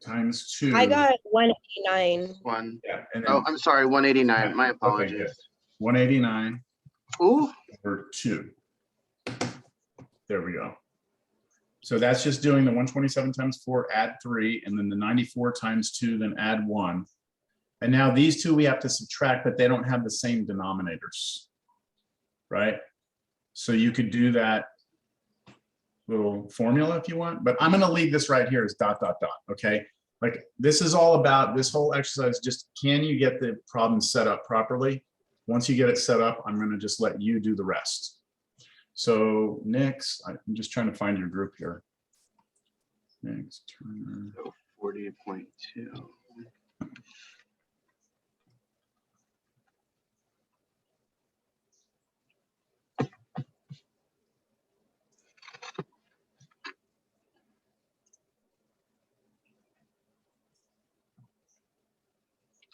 Times 2. I got 189. 1. Yeah, and Oh, then I'm sorry, 189. My Okay, apologies. good. 189 Ooh, over 2. There we go. So that's just doing the 127 times 4, add 3, and then the 94 times 2, then add 1. And now these two we have to subtract, but they don't have the same denominators, right? So you could do that little formula if you want, but I'm going to leave this right here as ... Okay, like this is all about this whole exercise. Just can you get the problem set up properly? Once you get it set up, I'm going to just let you do the rest. So next, I'm just trying to find your group here. Next, 40.2.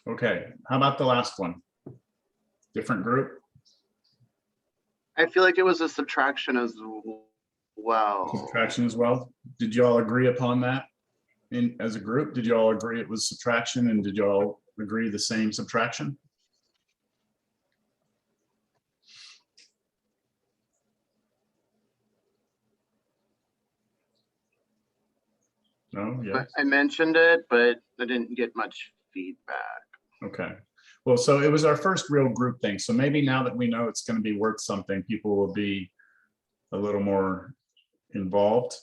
okay, how about the last one? Different group? I feel like it was a subtraction as well. Subtraction as well. Did you all agree upon that as a group? Did you all agree it was subtraction, and did you all agree the same subtraction? No, yeah, I mentioned it, but I didn't get much feedback. okay. Well, so it was our first real group thing. So maybe now that we know it's going to be worth something, people will be a little more involved.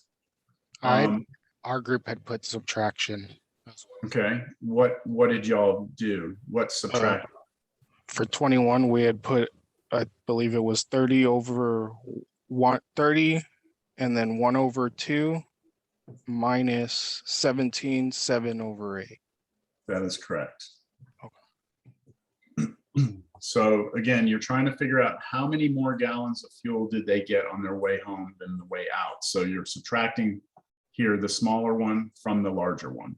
Our group had put subtraction as well. Okay, what did y'all do? What subtract? For 21, we had put, I believe it was 30 over 30, and then 1 over 2 minus 17, 7 over 8. That is correct. So again, you're trying to figure out how many more gallons of fuel did they get on their way home than the way out. So you're subtracting here the smaller one from the larger one.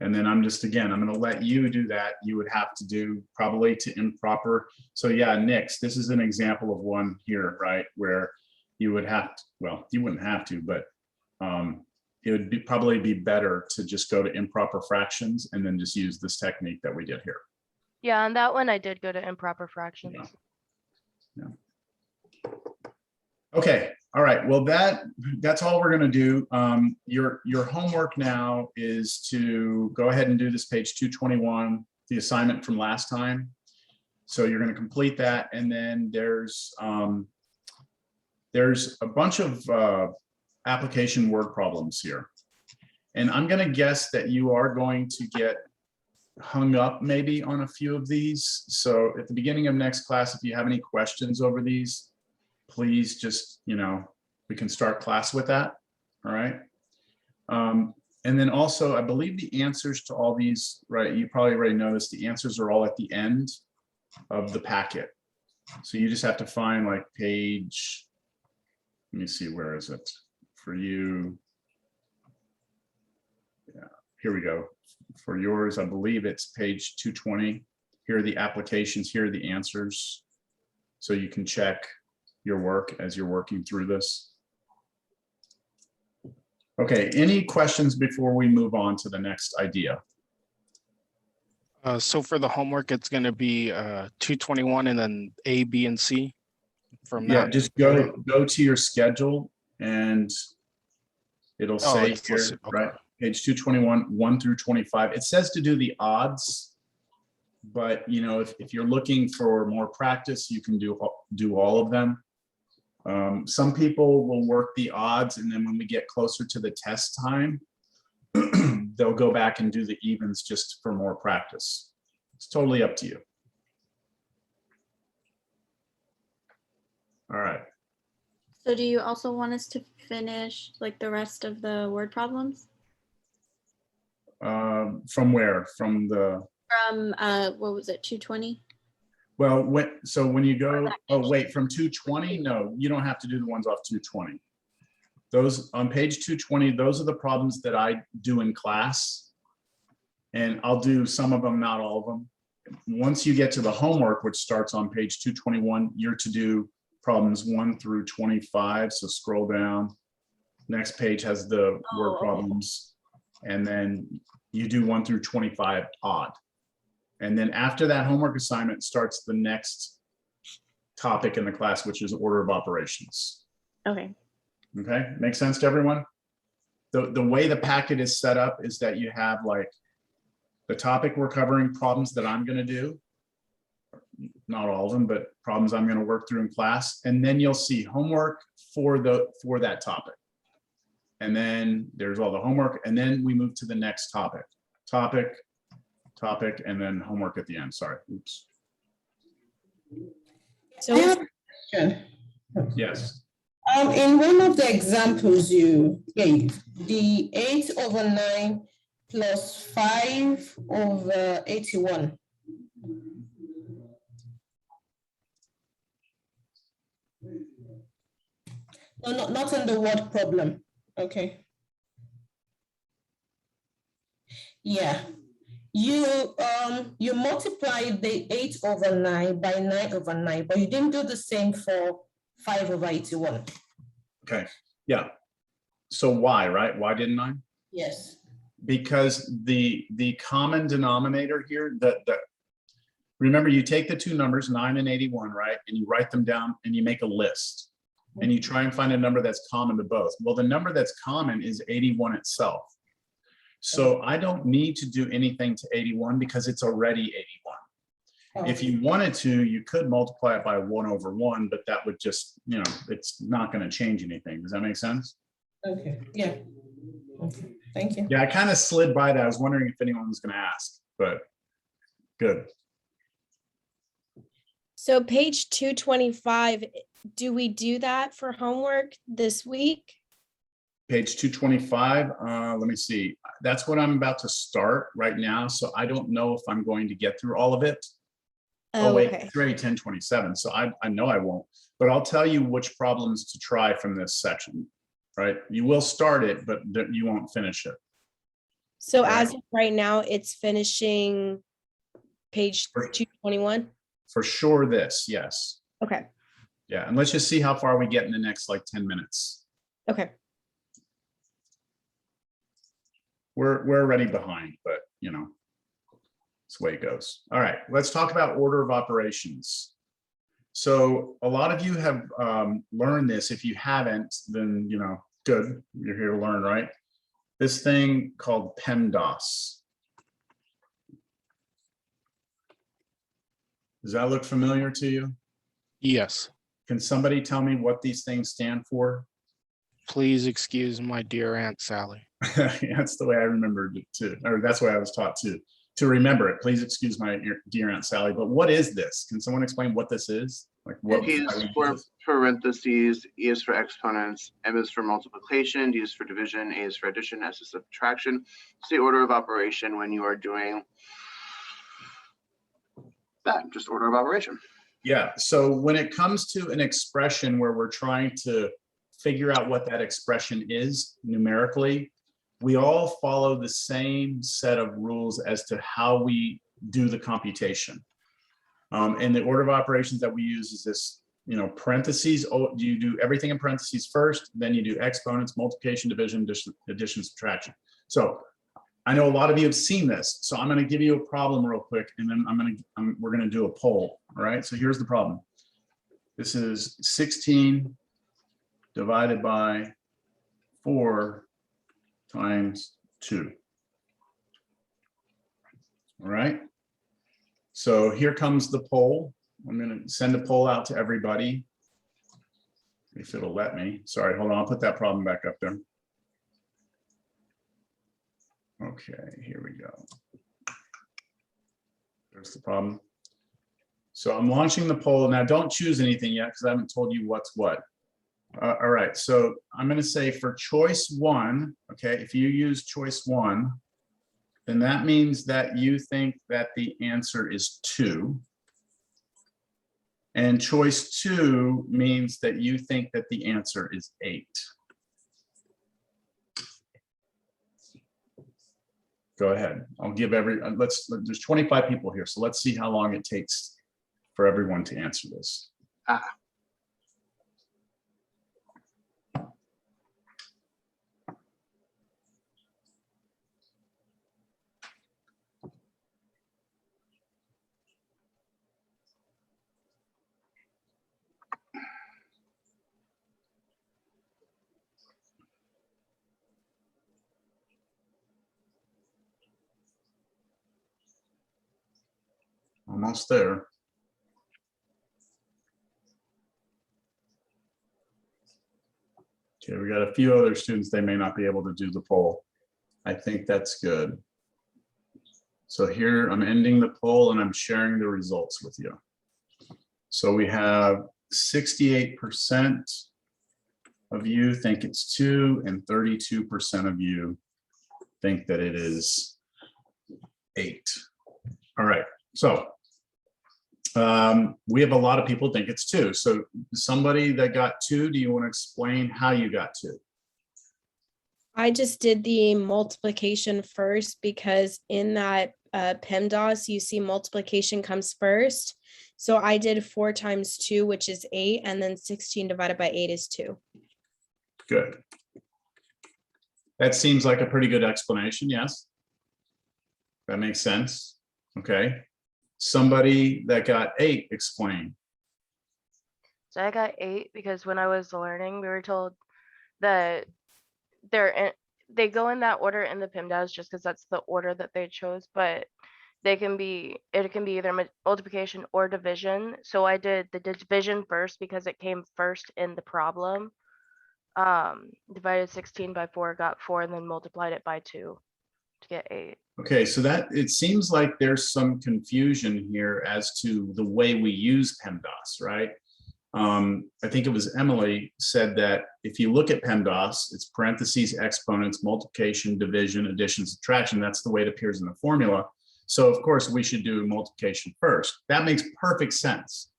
And then I'm going to let you do that. You would have to do probably to improper. So yeah, Nix, this is an example of one here, right? Where you would have to, well, you wouldn't have to, but it would probably be better to just go to improper fractions and then just use this technique that we did here. Yeah, on that one, I did go to improper fractions. Yeah. Okay, all right. Well, that's all we're going to do. Your homework now is to go ahead and do this page 221, the assignment from last time. So you're going to complete that, and then there's a bunch of application word problems here, and I'm going to guess that you are going to get hung up maybe on a few of these. So at the beginning of next class, if you have any questions over these, please just, we can start class with that. All right. And then also, I believe the answers to all these, right, you probably already noticed the answers are all at the end of the packet. So you just have to find like page, let me see, where is it for you? Yeah, here we go. For yours, I believe it's page 220. Here are the applications, here are the answers. So you can check your work as you're working through this. Okay, any questions before we move on to the next idea? So for the homework, it's going to be 221 and then A, B, and C. From Yeah, that. just go to your schedule and it'll say it's here, listed, okay. right? Page 221, 1 through 25. It says to do the odds, but if you're looking for more practice, you can do do all of them. Some people will work the odds, and then when we get closer to the test time, they'll go back and do the evens just for more practice. It's totally up to you. All right. So do you also want us to finish like the rest of the word problems? From where? From the, From what was it, 220? well, when you go, oh, wait, from 220? No, you don't have to do the ones off 220. Those on page 220, those are the problems that I do in class. And I'll do some of them, not all of them. Once you get to the homework, which starts on page 221, you're to do problems 1 through 25. So scroll down. Next page has the word problems. And then you do 1 through 25 odd. And then after that homework assignment starts the next topic in the class, which is order of operations. Okay. Okay, makes sense to everyone? The way the packet is set up is that you have like the topic we're covering, problems that I'm gonna do. Not all of them, but problems I'm gonna work through in class. And then you'll see homework for that topic. And then there's all the homework, and then we move to the next topic, and then homework at the end. Sorry, oops. So Yes, In one of the examples you gave, the 8/9 plus 5/81. No, not in the word problem. Okay. Yeah. You multiplied the 8/9 by 9/9, but you didn't do the same for 5/81. okay, yeah. So why, right? Why didn't I? Yes. Because the common denominator here, remember you take the two numbers, 9 and 81, right? And you write them down and you make a list. And you try and find a number that's common to both. Well, the number that's common is 81 itself. So I don't need to do anything to 81 because it's already 81. If you wanted to, you could multiply it by 1/1, but that would just, it's not going to change anything. Does that make sense? Okay, yeah. Okay, thank you. Yeah, I kind of slid by that. I was wondering if anyone was going to ask, but good. So page 225, do we do that for homework this week? Page 225, let me see. That's what I'm about to start right now. So I don't know if I'm going to get through all of it. Oh, wait, okay. it's already 10:27, so I know I won't. But I'll tell you which problems to try from this section, right? You will start it, but you won't finish it. So Right. as of right now, it's finishing page 221? For sure this, yes. Okay, Yeah, and let's just see how far we get in the next like 10 minutes. okay. We're already behind, but it's the way it goes. All right, let's talk about order of operations. So a lot of you have learned this. If you haven't, then good, you're here to learn, right? This thing called Pemdas. Does that look familiar to you? Yes. Can somebody tell me what these things stand for? Please excuse my dear Aunt Sally. That's the way I remembered it too, or that's the way I was taught to remember it. Please excuse my dear Aunt Sally. But what is this? Can someone explain what this is? Like what? P is for parentheses, E is for exponents, M is for multiplication, D is for division, A is for addition, S is subtraction. It's the order of operation when you are doing that, just order of operation. Yeah, so when it comes to an expression where we're trying to figure out what that expression is numerically, we all follow the same set of rules as to how we do the computation. And the order of operations that we use is this, parentheses. Oh, you do everything in parentheses first, then you do exponents, multiplication, division, addition, subtraction. So I know a lot of you have seen this, so I'm going to give you a problem real quick, and then we're going to do a poll. All right. So here's the problem. This is 16 divided by 4 times 2. All right. So here comes the poll. I'm gonna send a poll out to everybody. If it'll let me. Sorry, hold on, I'll put that problem back up there. Okay, here we go. There's the problem. So I'm launching the poll. Now don't choose anything yet because I haven't told you what's what. All right, so I'm going to say for choice 1, okay, if you use choice 1, then that means that you think that the answer is 2. And choice 2 means that you think that the answer is 8. Go ahead. I'll give there's 25 people here, so let's see how long it takes for everyone to answer this. Almost there. Okay, we got a few other students, they may not be able to do the poll. I think that's good. So here I'm ending the poll and I'm sharing the results with you. So we have 68% of you think it's 2 and 32% of you think that it is 8. All right, so we have a lot of people think it's 2. So somebody that got 2, do you want to explain how you got 2? I just did the multiplication first because in that PEMDAS, you see multiplication comes first. So I did 4 times 2, which is 8, and then 16 divided by 8 is 2. Good. That seems like a pretty good explanation, yes? That makes sense. Okay. Somebody that got 8, explain. So I got 8 because when I was learning, we were told that they go in that order in the PEMDAS just because that's the order that they chose, but it can be either multiplication or division. So I did the division first because it came first in the problem. Divided 16 by 4, got 4, and then multiplied it by 2 to get 8. Okay, so that it seems like there's some confusion here as to the way we use PEMDAS, right? I think it was Emily said that if you look at PEMDAS, it's parentheses, exponents, multiplication, division, addition, subtraction. That's the way it appears in the formula. So of course we should do multiplication first. That makes perfect sense.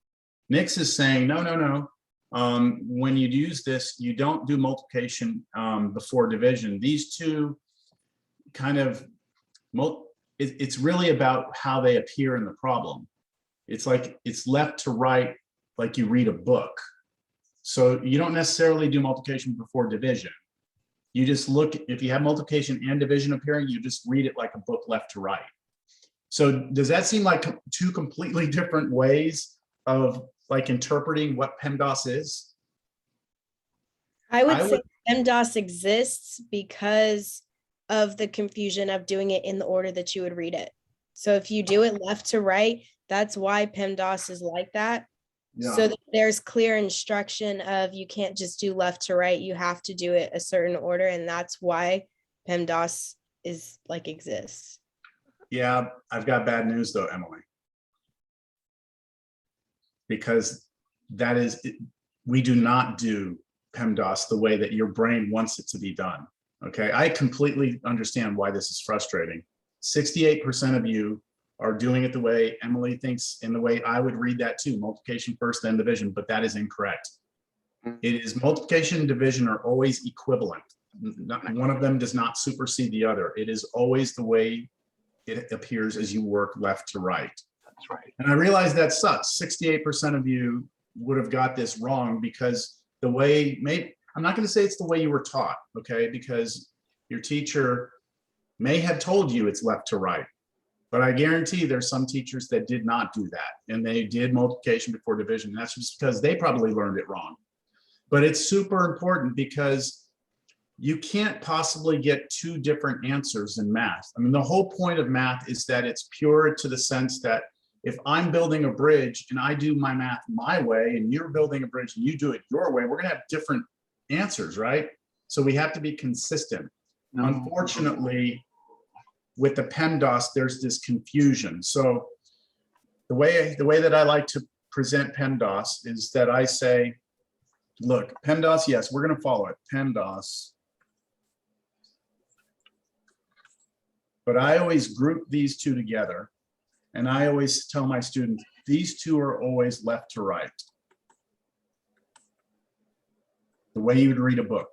Nix is saying, no. When you use this, you don't do multiplication before division. These two kind of, it's really about how they appear in the problem. It's like it's left to right, like you read a book. So you don't necessarily do multiplication before division. You just look, if you have multiplication and division appearing, you just read it like a book left to right. So does that seem like 2 completely different ways of like interpreting what PEMDAS is? I would say PEMDAS exists because of the confusion of doing it in the order that you would read it. So if you do it left to right, that's why PEMDAS is like that. Yeah. So that there's clear instruction of you can't just do left to right, you have to do it a certain order, and that's why PEMDAS is like exists. Yeah, I've got bad news though, Emily. Because that is, we do not do PEMDAS the way that your brain wants it to be done. Okay, I completely understand why this is frustrating. 68% of you are doing it the way Emily thinks, in the way I would read that too, multiplication first, then division, but that is incorrect. It is multiplication and division are always equivalent. One of them does not supersede the other. It is always the way it appears as you work left to right. That's right. And I realize that sucks. 68% of you would have got this wrong because the way, I'm not going to say it's the way you were taught, okay? Because your teacher may have told you it's left to right, but I guarantee there's some teachers that did not do that and they did multiplication before division. And that's just because they probably learned it wrong. But it's super important because you can't possibly get 2 different answers in math. I mean, the whole point of math is that it's pure to the sense that if I'm building a bridge and I do my math my way and you're building a bridge and you do it your way, we're gonna have different answers, right? So we have to be consistent. Unfortunately, with the PEMDAS, there's this confusion. So the way that I like to present PEMDAS is that I say, look, PEMDAS, yes, we're gonna follow it, PEMDAS. But I always group these two together. And I always tell my students, these two are always left to right. The way you would read a book.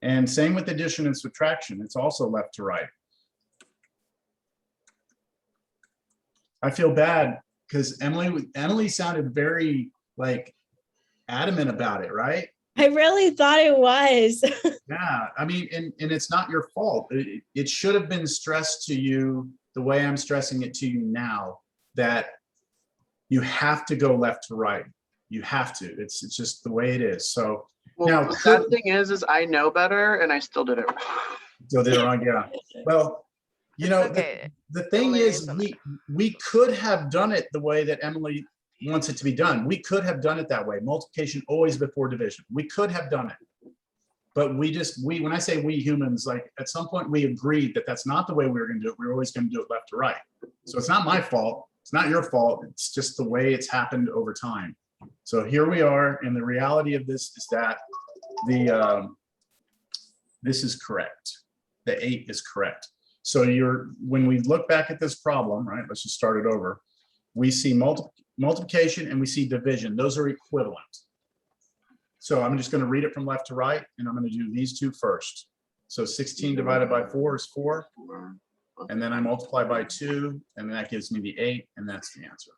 And same with addition and subtraction, it's also left to right. I feel bad because Emily sounded very like adamant about it, right? I really thought it was. Yeah, I mean, and it's not your fault. It should have been stressed to you the way I'm stressing it to you now, that you have to go left to right. You have to. It's just the way it is. So Well, now the sad thing is I know better and I still did it wrong. so they're wrong. Yeah. Well, you know, Okay. the thing Emily is, made we could have done it the way that Emily wants it to be done. We could have done it that way. Multiplication always before division. We could have done it. But when I say we humans, like at some point we agreed that that's not the way we were going to do it. We were always going to do it left to right. So it's not my fault. It's not your fault. It's just the way it's happened over time. So here we are. And the reality of this is that this is correct. The 8 is correct. So when we look back at this problem, right, let's just start it over. We see multiplication and we see division. Those are equivalent. So I'm just going to read it from left to right, and I'm going to do these two first. So 16 divided by 4 is 4. And then I multiply by 2, and that gives me the 8, and that's the answer.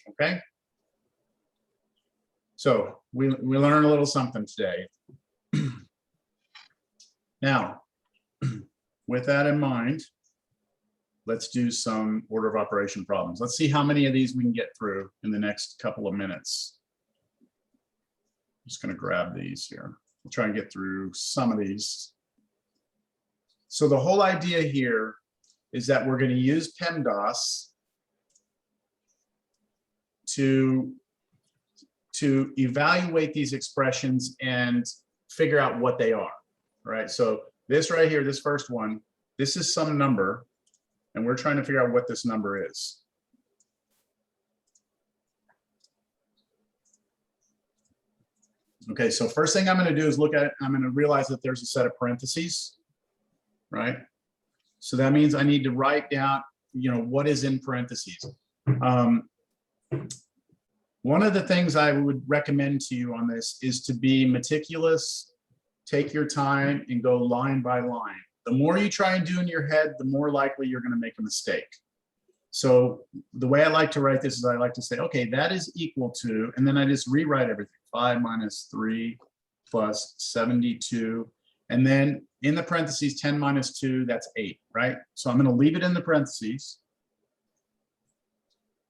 Okay? So we learned a little something today. Now, with that in mind, let's do some order of operation problems. Let's see how many of these we can get through in the next couple of minutes. I'm just going to grab these here. We'll try and get through some of these. So the whole idea here is that we're going to use PEMDAS to evaluate these expressions and figure out what they are, right? So this right here, this first one, this is some number, and we're trying to figure out what this number is. Okay, so first thing I'm going to do is look at it. I'm going to realize that there's a set of parentheses, right? So that means I need to write down, what is in parentheses. One of the things I would recommend to you on this is to be meticulous, take your time, and go line by line. The more you try and do in your head, the more likely you're going to make a mistake. So the way I like to write this is I like to say, okay, that is equal to, and then I just rewrite everything. 5 minus 3 plus 72. And then in the parentheses, 10 minus 2, that's 8, right? So I'm going to leave it in the parentheses.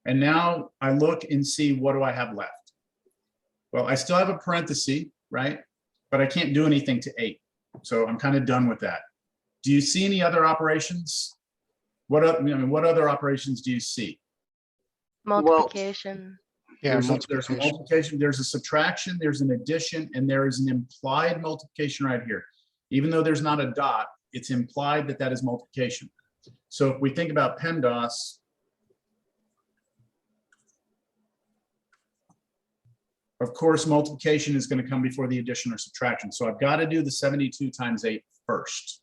And now I look and see, what do I have left? Well, I still have a parenthesis, right? But I can't do anything to 8. So I'm kind of done with that. Do you see any other operations? What other operations do you see? Multiplication. Yeah, There's a multiplication. multiplication, there's a subtraction, there's an addition, and there is an implied multiplication right here. Even though there's not a dot, it's implied that that is multiplication. So if we think about PEMDAS, of course, multiplication is going to come before the addition or subtraction. So I've got to do the 72 times 8 first.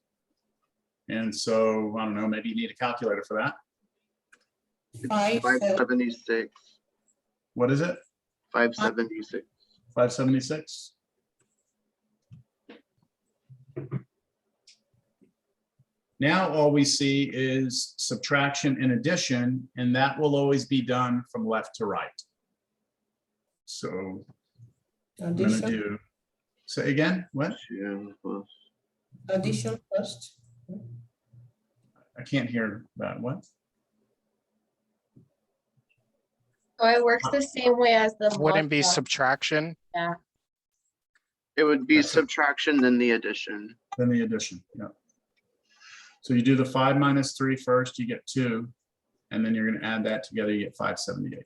And so, I don't know, maybe you need a calculator for that. 576. What is it? 576. 576? Now all we see is subtraction and addition, and that will always be done from left to right. So I'm going to Addition, do, say again, what? addition first. I can't hear that. What? So it works the same way as the. Wouldn't be multiply. subtraction. Yeah. It would be subtraction, then the addition. Then the addition, yeah. So you do the 5 minus 3 first, you get 2, and then you're going to add that together, you get 578.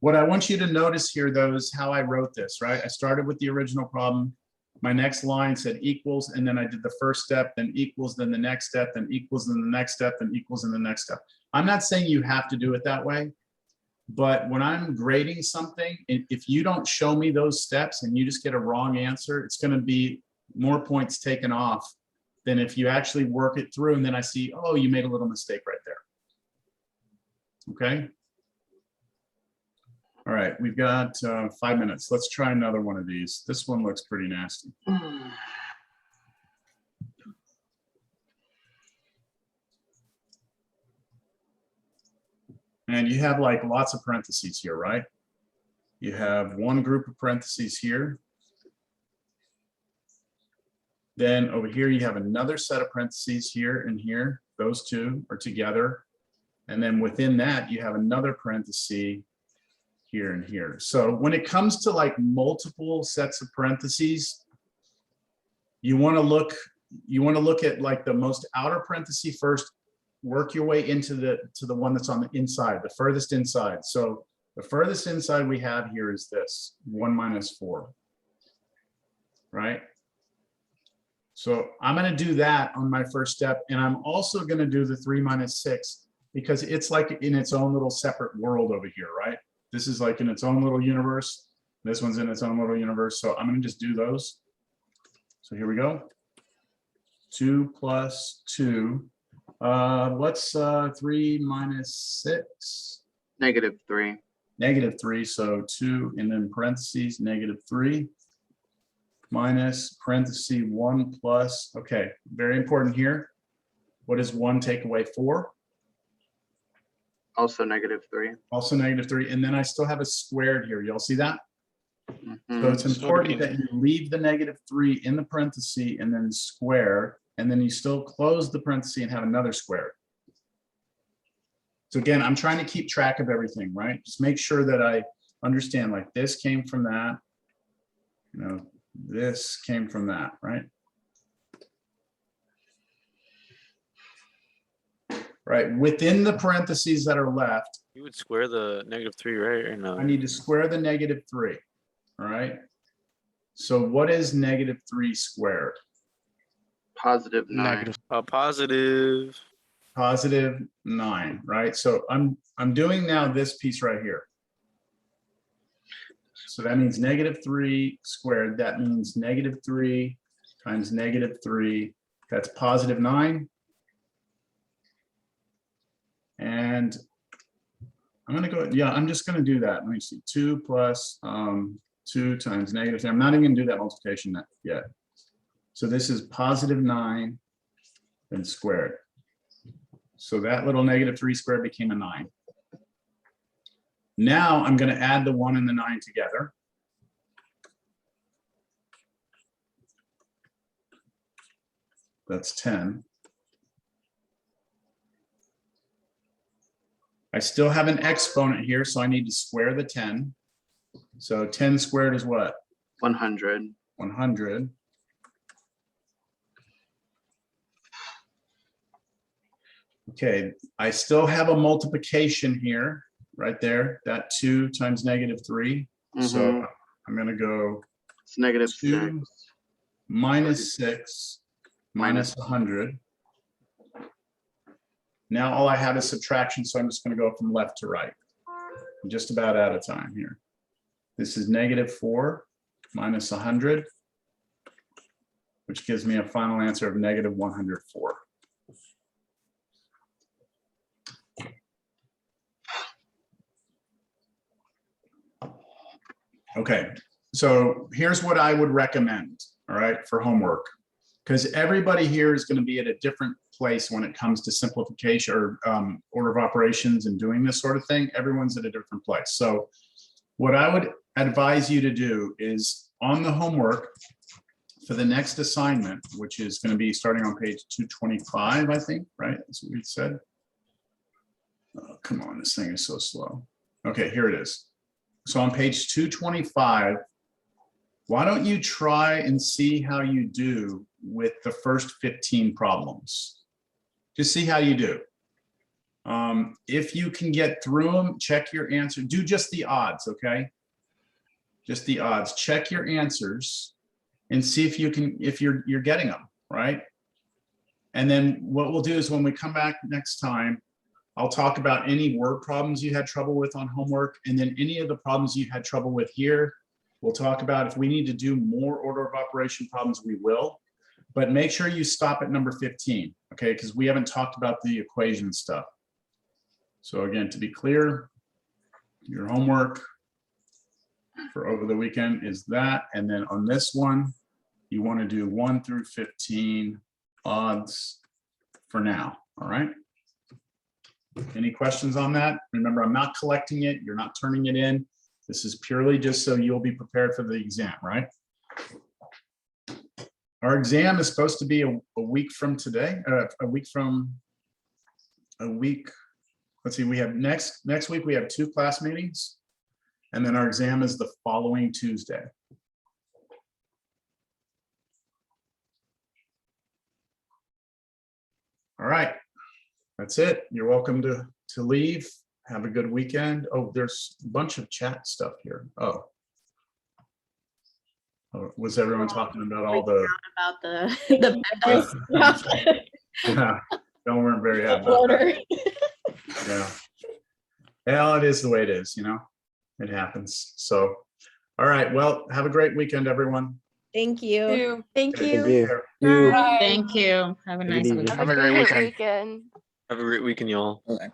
What I want you to notice here, though, is how I wrote this, right? I started with the original problem. My next line said equals, and then I did the first step, then equals, then the next step, then equals, then the next step, then equals, and the next step. I'm not saying you have to do it that way, but when I'm grading something, if you don't show me those steps and you just get a wrong answer, it's going to be more points taken off than if you actually work it through and then I see, oh, you made a little mistake right there. Okay. All right, we've got 5 minutes. Let's try another one of these. This one looks pretty nasty. And you have like lots of parentheses here, right? You have one group of parentheses here. Then over here, you have another set of parentheses here and here. Those two are together. And then within that, you have another parenthesis here and here. So when it comes to like multiple sets of parentheses, you want to look at like the most outer parenthesis first, work your way into the one that's on the inside, the furthest inside. So the furthest inside we have here is this 1 minus 4, right? So I'm going to do that on my first step. And I'm also going to do the 3 minus 6 because it's like in its own little separate world over here, right? This is like in its own little universe. This one's in its own little universe. So I'm going to just do those. So here we go. 2 plus 2. What's 3 minus 6? -3. -3. So 2 and then parentheses, -3. Minus parenthesis 1 plus, okay, very important here. What does 1 take away 4? Also -3. Also -3, and then I still have a squared here. Y'all see that? So it's important that you leave the -3 in the parenthesis and then square, and then you still close the parenthesis and have another square. So again, I'm trying to keep track of everything, right? Just make sure that I understand like this came from that, you know, this came from that, right? Right, within the parentheses that are left, You would square the -3, right? Or no? I need to square the -3, all right? So what is -3 squared? +9. Negative. Positive. +9, right? So I'm doing now this piece right here. So that means -3 squared. That means -3 times -3. That's +9. And I'm going to go, yeah, I'm just going to do that. Let me see, 2 plus 2 times -3. I'm not even going to do that multiplication yet. So this is +9 then squared. So that little -3 squared became a 9. Now I'm going to add the 1 and the 9 together. That's 10. I still have an exponent here, so I need to square the 10. So 10 squared is what? 100. 100. Okay, I still have a multiplication here, right there, that 2 times -3. So I'm going to go It's -6. 2 minus 6 minus 100. Now all I have is subtraction, so I'm just going to go from left to right. I'm just about out of time here. This is -4 minus 100, which gives me a final answer of -104. Okay, so here's what I would recommend, all right, for homework, because everybody here is going to be at a different place when it comes to simplification or order of operations and doing this sort of thing. Everyone's at a different place. So what I would advise you to do is on the homework for the next assignment, which is going to be starting on page 225, I think, right? That's what we said. Oh, come on, this thing is so slow. Okay, here it is. So on page 225, why don't you try and see how you do with the first 15 problems. Just see how you do. If you can get through them, check your answer. Do just the odds, okay? Just the odds. Check your answers and see if you can, if you're getting them, right? And then what we'll do is when we come back next time, I'll talk about any word problems you had trouble with on homework, and then any of the problems you had trouble with here. We'll talk about if we need to do more order of operation problems, we will. But make sure you stop at number 15, okay? Because we haven't talked about the equation stuff. So again, to be clear, your homework for over the weekend is that. And then on this one, you want to do 1 through 15 odds for now, all right? Any questions on that? Remember, I'm not collecting it. You're not turning it in. This is purely just so you'll be prepared for the exam, right? Our exam is supposed to be a week from today, let's see, we have next week, we have 2 class meetings. And then our exam is the following Tuesday. All right. That's it. You're welcome to leave. Have a good weekend. Oh, there's a bunch of chat stuff here. Oh, was everyone talking about all the? About the Pemdas. Yeah. Yeah, don't weren't very happy about that. Yeah. Well, it is the way it is, you know. It happens. So, all right. Well, have a great weekend, everyone. Thank you. Thank Okay, you. take care. You. Thank you. Have a Take it nice easy. weekend. Have a Have a great great weekend. weekend. Have a great weekend, y'all. Okay.